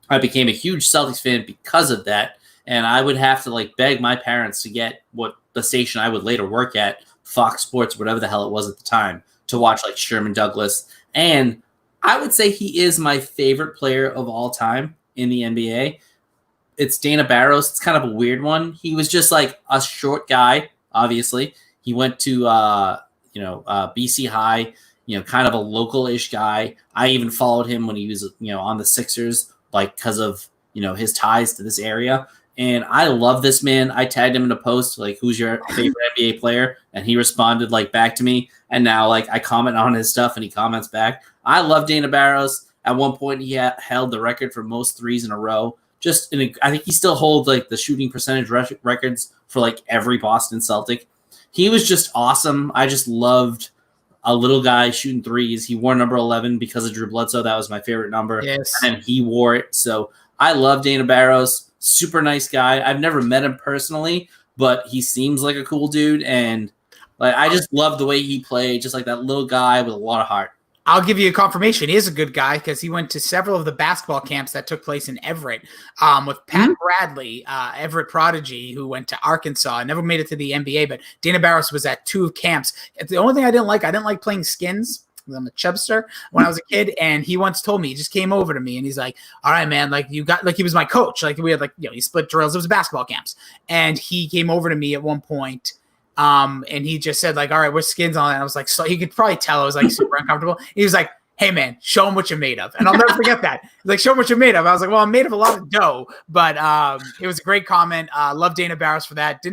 I became a huge Celtics fan because of that. And I would have to like beg my parents to get what the station I would later work at, Fox Sports, whatever the hell it was at the time, to watch like Sherman Douglas. And I would say he is my favorite player of all time in the NBA. It's Dana Barros. It's kind of a weird one. He was just like a short guy, obviously. He went to BC High, kind of a local-ish guy. I even followed him when he was, on the Sixers, like because of, his ties to this area. And I love this man. I tagged him in a post, like, who's your favorite NBA player? And he responded like back to me. And now like I comment on his stuff and he comments back. I love Dana Barros. At one point he held the record for most threes in a row. I think he still holds like the shooting percentage records for like every Boston Celtic. He was just awesome. I just loved a little guy shooting threes. He wore number 11 because of Drew Bledsoe. That was my favorite number. Yes. And he wore it. So I love Dana Barros. Super nice guy. I've never met him personally, but he seems like a cool dude. And like I just love the way he played, just like that little guy with a lot of heart. I'll give you a confirmation. He is a good guy because he went to several of the basketball camps that took place in Everett with Pat Bradley, Everett prodigy, who went to Arkansas. Never made it to the NBA, but Dana Barros was at 2 camps. The only thing I didn't like playing skins. I'm a chubster when I was a kid, and he once told me, he just came over to me and he's like, all right, man, like you got, like he was my coach. Like we had like, he split drills. It was basketball camps. And he came over to me at one point. And he just said like, all right, we're skins on that. And I was like, so he could probably tell I was like super uncomfortable. He was like, hey man, show him what you're made of. And I'll never forget that. He's like, show him what you're made of. I was like, well, I'm made of a lot of dough, but it was a great comment. Love Dana Barros for that.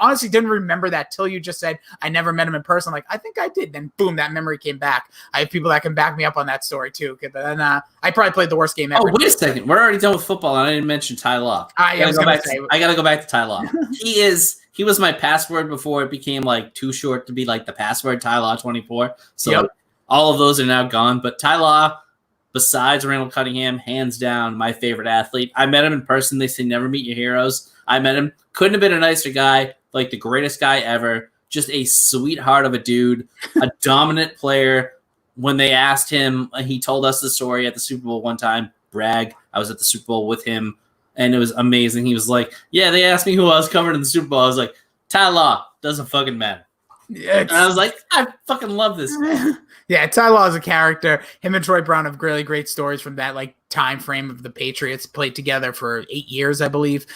Honestly didn't remember that till you just said, I never met him in person. Like, I think I did. Then boom, that memory came back. I have people that can back me up on that story too. But then I probably played the worst game ever. Oh, wait a second. We're already done with football and I didn't mention Ty Law. I got to go back to Ty Law. He was my password before it became like too short to be like the password Ty Law 24. So yep. All of those are now gone. But Ty Law, besides Randall Cunningham, hands down my favorite athlete. I met him in person. They say never meet your heroes. I met him. Couldn't have been a nicer guy. Like the greatest guy ever. Just a sweetheart of a dude. A dominant player. When they asked him, he told us the story at the Super Bowl one time. Brag. I was at the Super Bowl with him. And it was amazing. He was like, yeah, they asked me who I was covering in the Super Bowl. I was like, Ty Law. Doesn't fucking matter. And I was like, I fucking love this guy. Yeah, Ty Law is a character. Him and Troy Brown have really great stories from that like time frame of the Patriots. Played together for 8 years, I believe.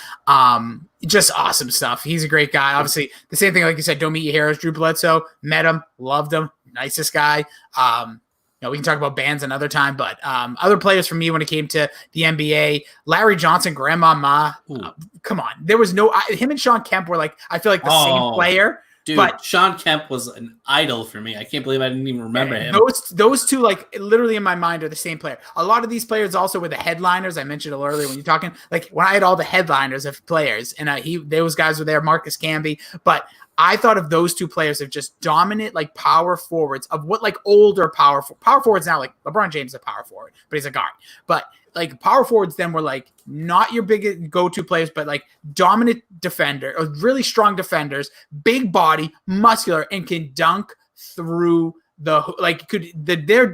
Just awesome stuff. He's a great guy. Obviously, the same thing like you said. Don't meet your heroes. Drew Bledsoe, met him, loved him, nicest guy. We can talk about bands another time, but other players for me when it came to the NBA, Larry Johnson, Grandma Ma. Come on, there was no him and Sean Kemp were like I feel like the same player. Dude, but Sean Kemp was an idol for me. I can't believe I didn't even remember him. Those two, like literally in my mind, are the same player. A lot of these players also were the headliners. I mentioned it earlier when you're talking, like when I had all the headliners of players, and those guys were there, Marcus Camby. But I thought of those two players of just dominant, like power forwards of what like older power forwards now, like LeBron James is a power forward, but he's a guard. But like power forwards then were like not your big go-to players, but like dominant defender, or really strong defenders, big body, muscular, and can dunk through their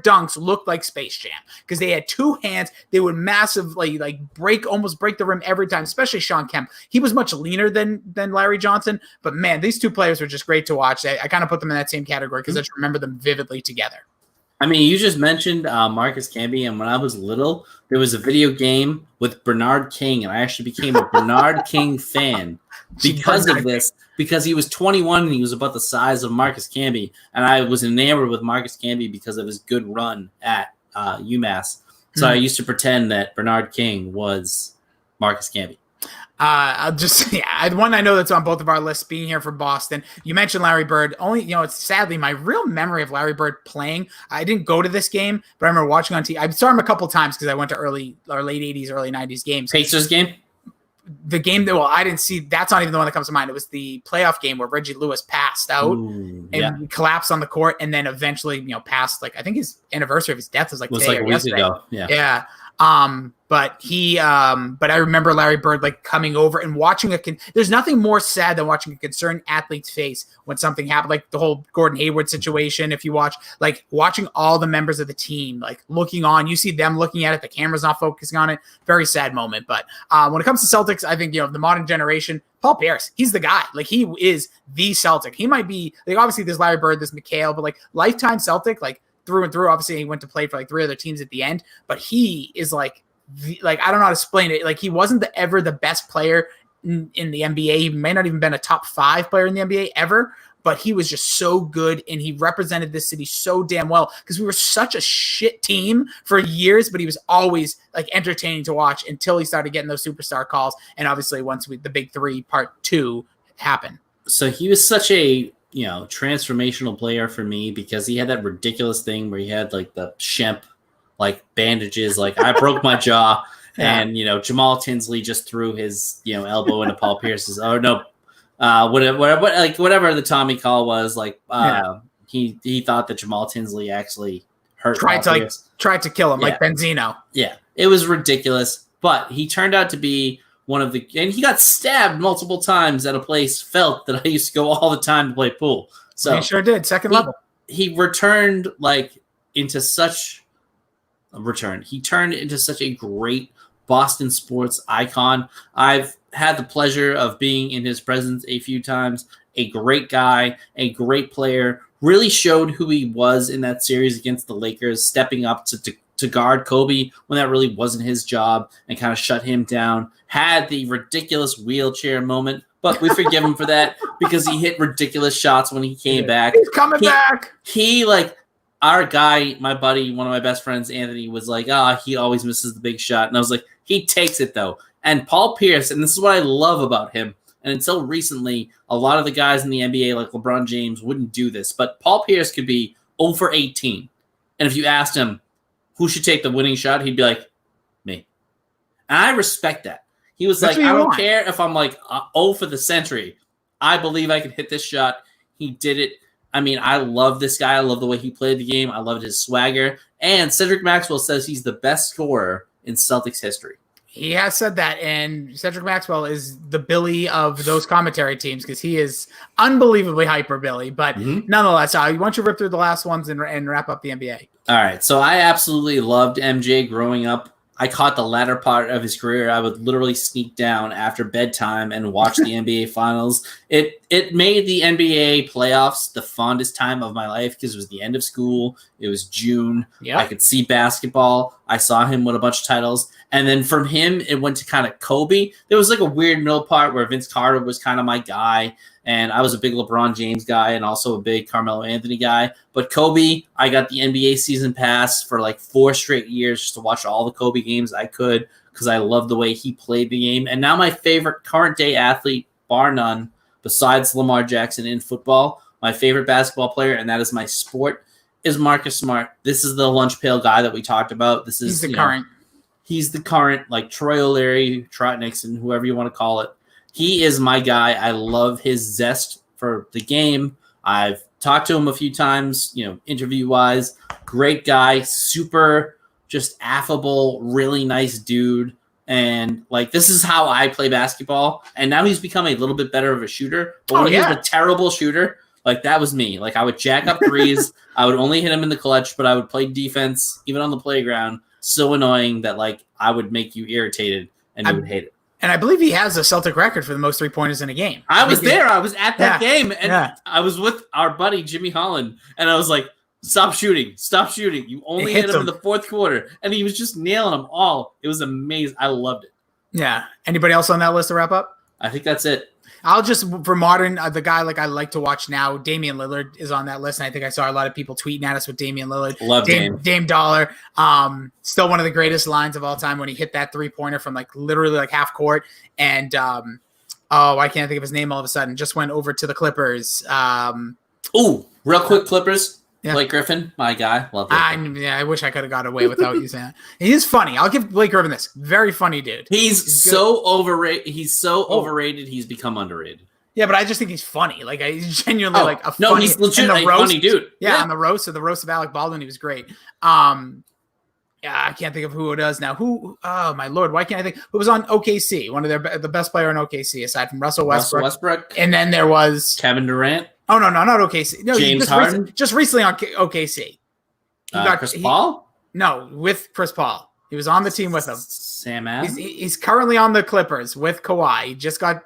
dunks looked like Space Jam because they had 2 hands. They would massively like almost break the rim every time, especially Sean Kemp. He was much leaner than Larry Johnson, but man, these two players were just great to watch. I kind of put them in that same category because I just remember them vividly together. I mean, you just mentioned Marcus Camby, and when I was little, there was a video game with Bernard King, and I actually became a Bernard King fan because of this, because he was 21 and he was about the size of Marcus Camby, and I was enamored with Marcus Camby because of his good run at UMass. So I used to pretend that Bernard King was Marcus Camby. I'll just one I know that's on both of our lists. Being here from Boston, you mentioned Larry Bird. Only it's sadly my real memory of Larry Bird playing. I didn't go to this game, but I remember watching on TV. I saw him a couple times because I went to early or late '80s, early '90s games. Pacers game. The game that I didn't see. That's not even the one that comes to mind. It was the playoff game where Reggie Lewis passed out and collapsed on the court, and then eventually passed. Like I think his anniversary of his death was like today a week yesterday. ago. Yeah. Yeah. But I remember Larry Bird like coming over and watching there's nothing more sad than watching a concerned athlete's face when something happened, like the whole Gordon Hayward situation. If you watching all the members of the team, like looking on, you see them looking at it, the camera's not focusing on it. Very sad moment. But when it comes to Celtics, I think, the modern generation, Paul Pierce, he's the guy. Like he is the Celtic. He might be like, obviously there's Larry Bird, there's McHale, but like lifetime Celtic, like through and through. Obviously he went to play for like 3 other teams at the end, but he is like I don't know how to explain it. Like he wasn't ever the best player in the NBA. He may not even been a top 5 player in the NBA ever, but he was just so good and he represented this city so damn well because we were such a shit team for years, but he was always like entertaining to watch until he started getting those superstar calls. And obviously once the Big 3 Part 2 happened. So he was such a transformational player for me because he had that ridiculous thing where he had like the Shemp like bandages, like I broke my jaw, and Jamal Tinsley just threw his elbow into Paul Pierce's. Oh no, whatever the Tommy call was, like he thought that Jamal Tinsley actually hurt. Tried to kill him like Benzino. Yeah, it was ridiculous, but he turned out to be and he got stabbed multiple times at a place Felt that I used to go all the time to play pool. So he sure did. Second level. He returned into such. He turned into such a great Boston sports icon. I've had the pleasure of being in his presence a few times. A great guy, a great player, really showed who he was in that series against the Lakers, stepping up to guard Kobe when that really wasn't his job and kind of shut him down. Had the ridiculous wheelchair moment, but we forgive him for that because he hit ridiculous shots when he came back. He's coming back. Our guy, my buddy, one of my best friends, Anthony, was like, he always misses the big shot. And I was like, he takes it, though. And Paul Pierce, and this is what I love about him, and until recently, a lot of the guys in the NBA, like LeBron James, wouldn't do this. But Paul Pierce could be 0 for 18. And if you asked him who should take the winning shot, he'd be like, me. And I respect that. He was like, I don't care if I'm like 0 for the century. I believe I can hit this shot. He did it. I mean, I love this guy. I love the way he played the game. I loved his swagger. And Cedric Maxwell says he's the best scorer in Celtics history. He has said that, and Cedric Maxwell is the Billy of those commentary teams because he is unbelievably hyper Billy. But nonetheless, why don't you rip through the last ones and wrap up the NBA? All right. So I absolutely loved MJ growing up. I caught the latter part of his career. I would literally sneak down after bedtime and watch the NBA finals. It made the NBA playoffs the fondest time of my life because it was the end of school. It was June. Yep. I could see basketball. I saw him win a bunch of titles. And then from him, it went to kind of Kobe. There was like a weird middle part where Vince Carter was kind of my guy. And I was a big LeBron James guy and also a big Carmelo Anthony guy. But Kobe, I got the NBA season pass for like 4 straight years just to watch all the Kobe games I could because I loved the way he played the game. And now my favorite current day athlete, bar none, besides Lamar Jackson in football, my favorite basketball player, and that is my sport, is Marcus Smart. This is the lunch pail guy that we talked about. He's the current, like Troy O'Leary, Trot Nixon, whoever you want to call it. He is my guy. I love his zest for the game. I've talked to him a few times, interview-wise. Great guy, super just affable, really nice dude. And, this is how I play basketball. And now he's become a little bit better of a shooter. But when he was a terrible shooter, that was me. I would jack up threes. I would only hit him in the clutch, but I would play defense, even on the playground. So annoying that, I would make you irritated and you would hate it. And I believe he has a Celtic record for the most 3-pointers in a game. I was there. I was at that game. And I was with our buddy, Jimmy Holland. And I was like, stop shooting. Stop shooting. You only hit him in the 4th quarter. And he was just nailing them all. It was amazing. I loved it. Yeah. Anybody else on that list to wrap up? I think that's it. I'll just, for modern, the guy like I like to watch now, Damian Lillard is on that list. And I think I saw a lot of people tweeting at us with Damian Lillard. Love Dame Dollar. Still one of the greatest lines of all time when he hit that 3-pointer from like literally like half court. And I can't think of his name all of a sudden. Just went over to the Clippers. Real quick, Clippers. Yeah. Blake Griffin, my guy. Love Blake Griffin. I wish I could have got away without you saying that. He is funny. I'll give Blake Griffin this. Very funny dude. He's so overrated. He's so overrated. He's become underrated. Yeah, but I just think he's funny. Like, he's genuinely like a funny. No, he's legit a funny dude. Yeah, on the roast of Alec Baldwin, he was great. Yeah, I can't think of who it is now. Who? Oh my lord, why can't I think? Who was on OKC? One of the best player on OKC aside from Russell Westbrook. And then there was Kevin Durant. Oh no, not OKC. No, James Harden. Just recently on OKC. Chris Paul. No, with Chris Paul. He was on the team with him. Sam Adams. He's currently on the Clippers with Kawhi. He just got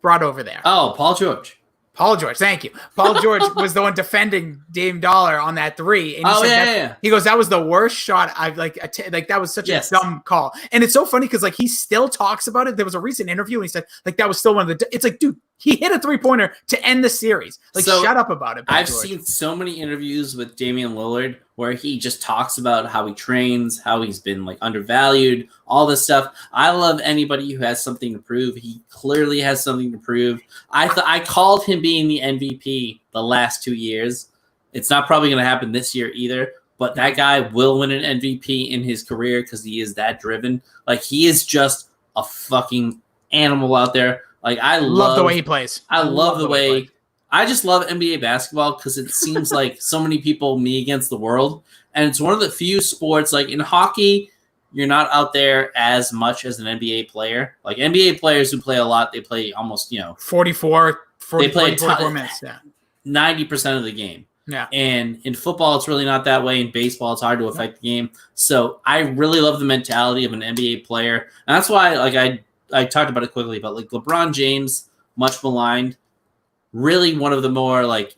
brought over there. Oh, Paul George. Paul George, thank you. Paul George was the one defending Dame Dollar on that 3. And he said he goes, that was the worst shot I've like that was such a dumb call. And it's so funny because like he still talks about it. There was a recent interview and he said like that was still one of the. It's like, dude, he hit a 3-pointer to end the series. Like, shut up about it. I've seen so many interviews with Damian Lillard where he just talks about how he trains, how he's been like undervalued, all this stuff. I love anybody who has something to prove. He clearly has something to prove. I called him being the MVP the last 2 years. It's not probably going to happen this year either, but that guy will win an MVP in his career because he is that driven. Like, he is just a fucking animal out there. Like, I love the way he plays. I love the way. I just love NBA basketball because it seems like so many people me against the world. And it's one of the few sports, like in hockey, you're not out there as much as an NBA player. Like NBA players who play a lot, they play almost, 44 44 minutes. Yeah. 90% of the game. Yeah. And in football, it's really not that way. In baseball, it's hard to affect the game. So I really love the mentality of an NBA player. And that's why, like, I talked about it quickly, but like LeBron James, much maligned, really one of the more like,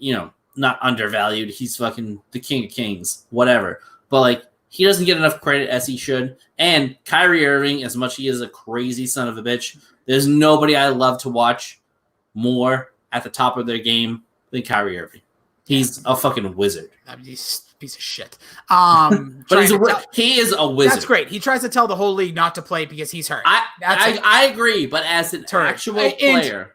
not undervalued. He's fucking the king of kings, whatever. But like, he doesn't get enough credit as he should. And Kyrie Irving, as much as he is a crazy son of a bitch, there's nobody I love to watch more at the top of their game than Kyrie Irving. He's a fucking wizard. He's a piece of shit. But he is a wizard. That's great. He tries to tell the whole league not to play because he's hurt. I agree, but as an actual player.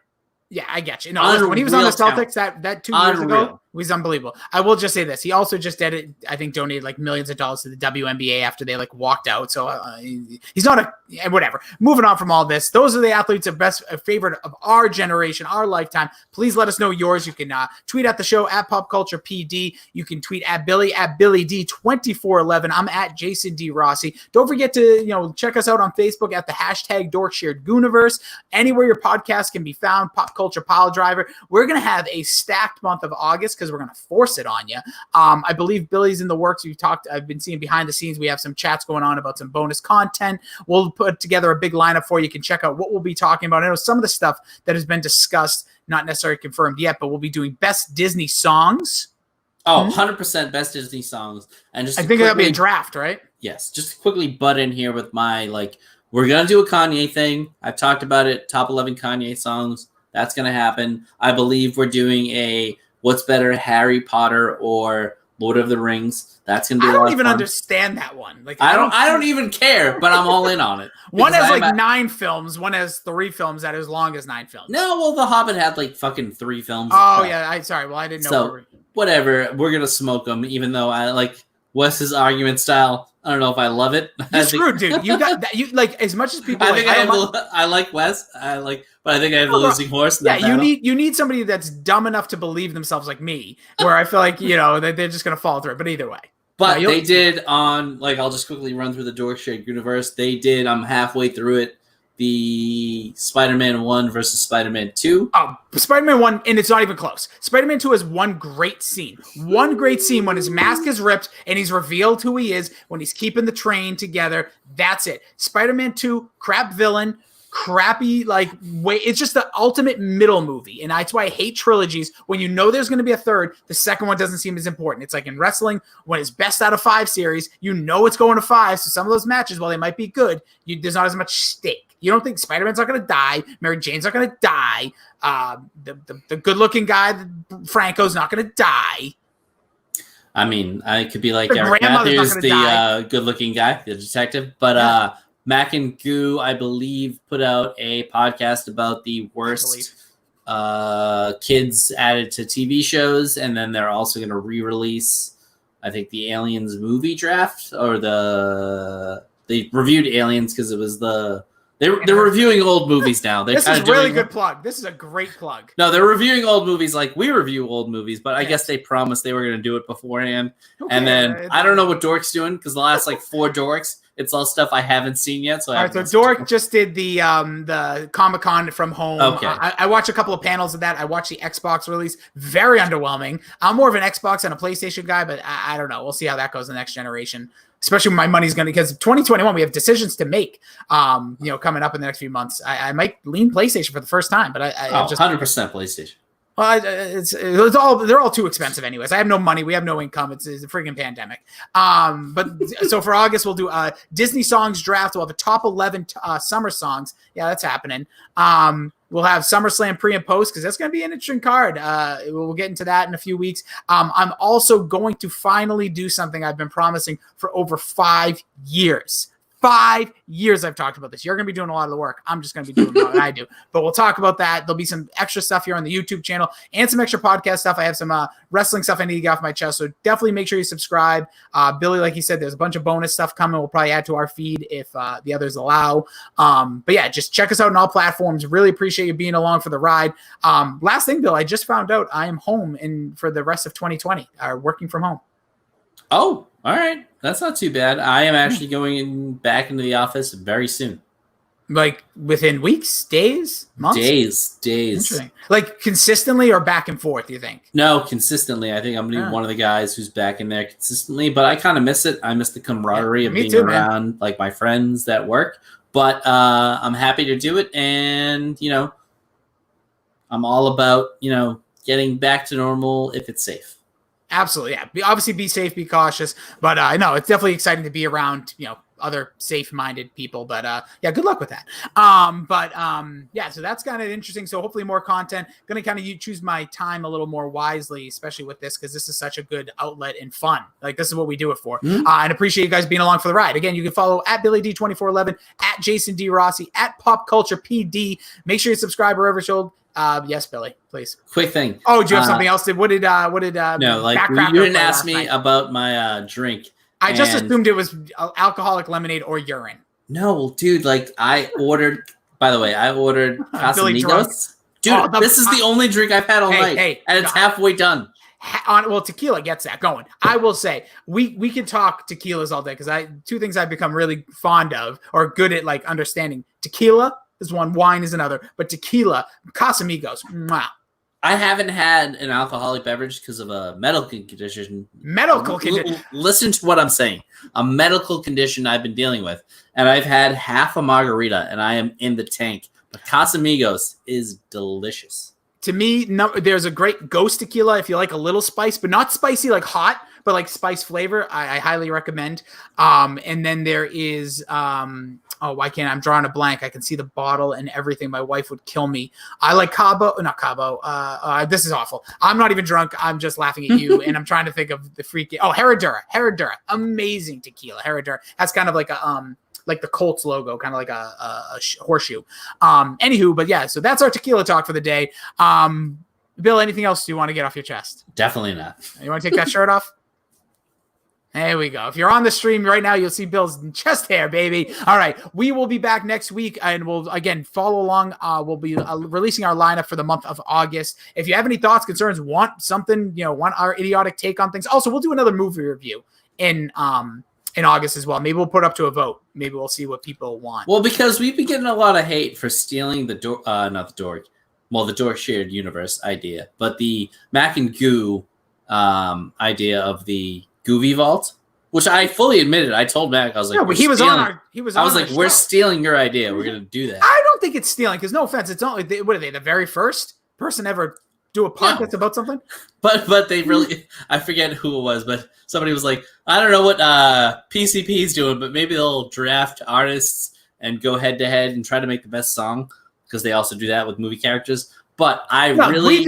Yeah, I get you. No, when he was on the Celtics that 2 years ago, he was unbelievable. I will just say this. He also just donated like millions of dollars to the WNBA after they like walked out. So he's not whatever. Moving on from all this. Those are the athletes of favorite of our generation, our lifetime. Please let us know yours. You can tweet at the show at PopCulturePD. You can tweet at Billy at BillyD2411. I'm at Jason D. Rossi. Don't forget to check us out on Facebook at the hashtag DorksharedGooniverse. Anywhere your podcast can be found, Pop Culture Pile Driver. We're going to have a stacked month of August because we're going to force it on you. I believe Billy's in the works. I've been seeing behind the scenes. We have some chats going on about some bonus content. We'll put together a big lineup for you. You can check out what we'll be talking about. I know some of the stuff that has been discussed, not necessarily confirmed yet, but we'll be doing best Disney songs. Oh, 100% best Disney songs. And just I think that'll be a draft, right? Yes. Just to quickly butt in here with my, we're going to do a Kanye thing. I've talked about it. Top 11 Kanye songs. That's going to happen. I believe we're doing a what's better, Harry Potter or Lord of the Rings. That's going to be. I don't even understand that one. Like I don't even care, but I'm all in on it. One has 9 films. One has 3 films that are as long as 9 films. No, well, The Hobbit had fucking 3 films. Oh yeah, sorry. Well, I didn't know. So whatever, we're gonna smoke them. Even though I like Wes's argument style. I don't know if I love it. You're screwed, dude. You got that. You like as much as people. I like Wes. But I think I have the losing horse. Yeah, you need somebody that's dumb enough to believe themselves like me, where I feel like that they're just gonna fall through. But either way. But they did on I'll just quickly run through the Dorkshared universe. They did. I'm halfway through it. The Spider-Man 1 versus Spider-Man 2. Oh, Spider-Man 1, and it's not even close. Spider-Man 2 has one great scene. One great scene when his mask is ripped and he's revealed who he is, when he's keeping the train together. That's it. Spider-Man 2, crap villain, crappy, it's just the ultimate middle movie. And that's why I hate trilogies. When you know there's going to be a third, the second one doesn't seem as important. It's like in wrestling, when it's best out of 5 series, it's going to 5. So some of those matches, while they might be good, there's not as much stake. You don't think Spider-Man's not going to die? Mary Jane's not going to die? The good-looking guy, Franco's not going to die. I mean, I could be like Eric Matthews, the good-looking guy, the detective. But Mac and Goo, I believe, put out a podcast about the worst kids added to TV shows, and then they're also going to re-release, I think, the Aliens movie draft, or they reviewed Aliens because it was they're reviewing old movies now. This is a really good plug. This is a great plug. No, they're reviewing old movies like we review old movies, but I guess they promised they were going to do it beforehand. Okay, and then I don't know what Dork's doing because the last 4 Dorks, it's all stuff I haven't seen yet. So so Dork just did the Comic-Con from home. Okay. I watched a couple of panels of that. I watched the Xbox release. Very underwhelming. I'm more of an Xbox and a PlayStation guy, but I don't know. We'll see how that goes in the next generation. Especially when my money's going to, because 2021, we have decisions to make, coming up in the next few months. I might lean PlayStation for the first time, but I just 100% PlayStation. Well, they're all too expensive anyways. I have no money. We have no income. It's a freaking pandemic. But so for August, we'll do a Disney songs draft. We'll have a top 11 summer songs. Yeah, that's happening. We'll have SummerSlam pre and post because that's going to be an interesting card. We'll get into that in a few weeks. I'm also going to finally do something I've been promising for over 5 years. 5 years I've talked about this. You're going to be doing a lot of the work. I'm just going to be doing what I do. But we'll talk about that. There'll be some extra stuff here on the YouTube channel and some extra podcast stuff. I have some wrestling stuff I need to get off my chest. So definitely make sure you subscribe. Billy, like he said, there's a bunch of bonus stuff coming. We'll probably add to our feed if the others allow. But yeah, just check us out on all platforms. Really appreciate you being along for the ride. Last thing, Bill, I just found out I am home for the rest of 2020, working from home. Oh, all right. That's not too bad. I am actually going back into the office very soon. Like within weeks, days, months? Days. Interesting. Like consistently or back and forth, you think? No, consistently. I think I'm going to be one of the guys who's back in there consistently, but I kind of miss it. I miss the camaraderie of being around like my friends that work, but I'm happy to do it. And, I'm all about, getting back to normal if it's safe. Absolutely, yeah. Obviously, be safe, be cautious. But no, it's definitely exciting to be around, other safe-minded people. But yeah, good luck with that. Yeah, so that's kind of interesting. So hopefully more content. Going to kind of choose my time a little more wisely, especially with this, because this is such a good outlet and fun. Like this is what we do it for. And appreciate you guys being along for the ride. Again, you can follow at BillyD2411, at Jason D. Rossi, at Pop Culture PD. Make sure you subscribe wherever you're yes, Billy, please. Quick thing. Oh, do you have something else? No, like you didn't ask me about my drink. I just assumed it was alcoholic lemonade or urine. No, dude, I ordered Casamigos. Dude, this is the only drink I've had all night, and it's halfway done. Well, tequila gets that going. I will say we can talk tequilas all day because two things I've become really fond of or good at understanding. Tequila is one, wine is another, but tequila, Casamigos, wow. I haven't had an alcoholic beverage because of a medical condition. Listen to what I'm saying. A medical condition I've been dealing with, and I've had half a margarita, and I am in the tank. But Casamigos is delicious. To me, there's a great ghost tequila if you like a little spice, but not spicy like hot, but like spice flavor. I highly recommend. And then there is why can't I'm drawing a blank? I can see the bottle and everything. My wife would kill me. I like not Cabo. This is awful. I'm not even drunk. I'm just laughing at you, and I'm trying to think of the freaking. Oh, Herradura, amazing tequila. Herradura. That's kind of like a like the Colts logo, kind of like a horseshoe. Anywho, but yeah, so that's our tequila talk for the day. Bill, anything else you want to get off your chest? Definitely not. You want to take that shirt off? There we go. If you're on the stream right now, you'll see Bill's chest hair, baby. All right. We will be back next week, and we'll, again, follow along. We'll be releasing our lineup for the month of August. If you have any thoughts, concerns, want something, want our idiotic take on things. Also, we'll do another movie review in August as well. Maybe we'll put it up to a vote. Maybe we'll see what people want. Well, because we've been getting a lot of hate for stealing the Dork Shared Universe idea, but the Mac and Goo idea of the Goovy Vault, which I fully admitted. I told Mac, I was like, we're stealing your idea. We're going to do that. I don't think it's stealing because no offense. It's not what are they? The very first person ever do a podcast about something? But they really, I forget who it was, but somebody was like, I don't know what PCP is doing, but maybe they'll draft artists and go head to head and try to make the best song, because they also do that with movie characters. But I No, really,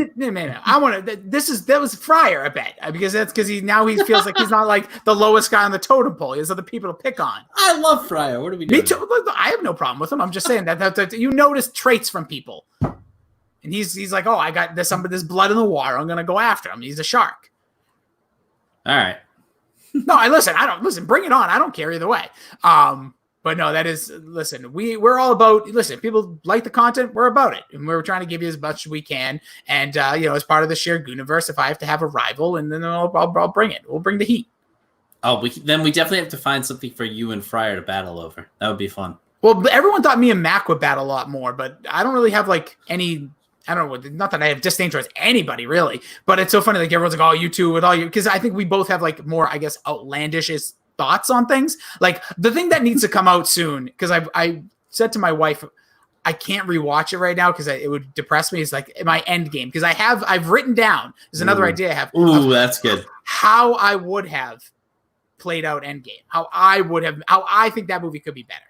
I want to. That was Fryer, I bet, because he feels like he's not like the lowest guy on the totem pole. He has other people to pick on. I love Fryer. What are we doing? Me too. I have no problem with him. I'm just saying that you notice traits from people, and he's like, oh, I got this blood in the water. I'm gonna go after him. He's a shark. All right. No, I listen. Bring it on. I don't care either way. But no, we're all about, people like the content, we're about it. And we're trying to give you as much as we can. And, as part of the shared Gooniverse, if I have to have a rival, and then I'll bring it. We'll bring the heat. Oh, then we definitely have to find something for you and Fryer to battle over. That would be fun. Well, everyone thought me and Mac would battle a lot more, but I don't really have any, I don't know, not that I have disdain towards anybody really, but it's so funny. Like everyone's like, oh, you two with all you, because I think we both have like more, I guess, outlandish thoughts on things. Like the thing that needs to come out soon, because I said to my wife, I can't rewatch it right now because it would depress me. It's like my end game, because I've written down, there's another idea I have. Ooh, that's good. How I would have played out Endgame. How I think that movie could be better.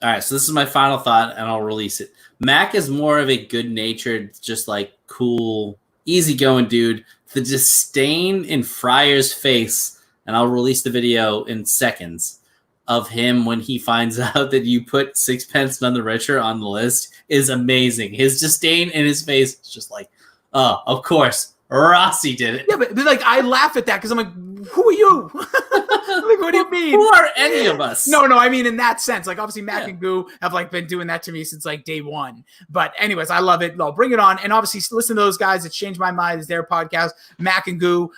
All right, so this is my final thought, and I'll release it. Mac is more of a good-natured, just like cool, easygoing dude. The disdain in Fryer's face, and I'll release the video in seconds, of him when he finds out that you put Sixpence None the Richer on the list is amazing. His disdain in his face is just like, oh, of course, Rossi did it. Yeah, but like I laugh at that because I'm like, who are you? Like, what do you mean? Who are any of us? No, I mean in that sense. Like obviously Mac and Goo have like been doing that to me since like day one. But anyways, I love it. No, bring it on. And obviously listen to those guys. It's Changed My Mind is their podcast. Mac and Goo,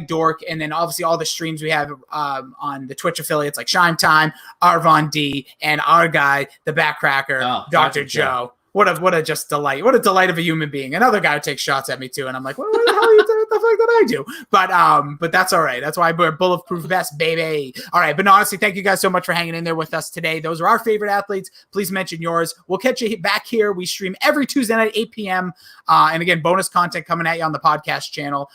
#Dork, and then obviously all the streams we have on the Twitch affiliates like Shime Time, Arvon D, and our guy, the Backcracker, Dr. Joe. What a just delight. What a delight of a human being. Another guy who takes shots at me too. And I'm like, what the hell are you doing? What the fuck did I do? But that's all right. That's why we're bulletproof vest, baby. All right. But no, honestly, thank you guys so much for hanging in there with us today. Those are our favorite athletes. Please mention yours. We'll catch you back here. We stream every Tuesday night, 8 p.m. And again, bonus content coming at you on the podcast channel.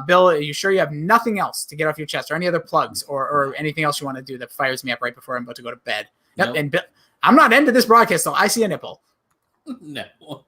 Bill, are you sure you have nothing else to get off your chest or any other plugs or anything else you want to do that fires me up right before I'm about to go to bed? Yep. Nope. And Bill, I'm not into this broadcast, though. I see a nipple. No.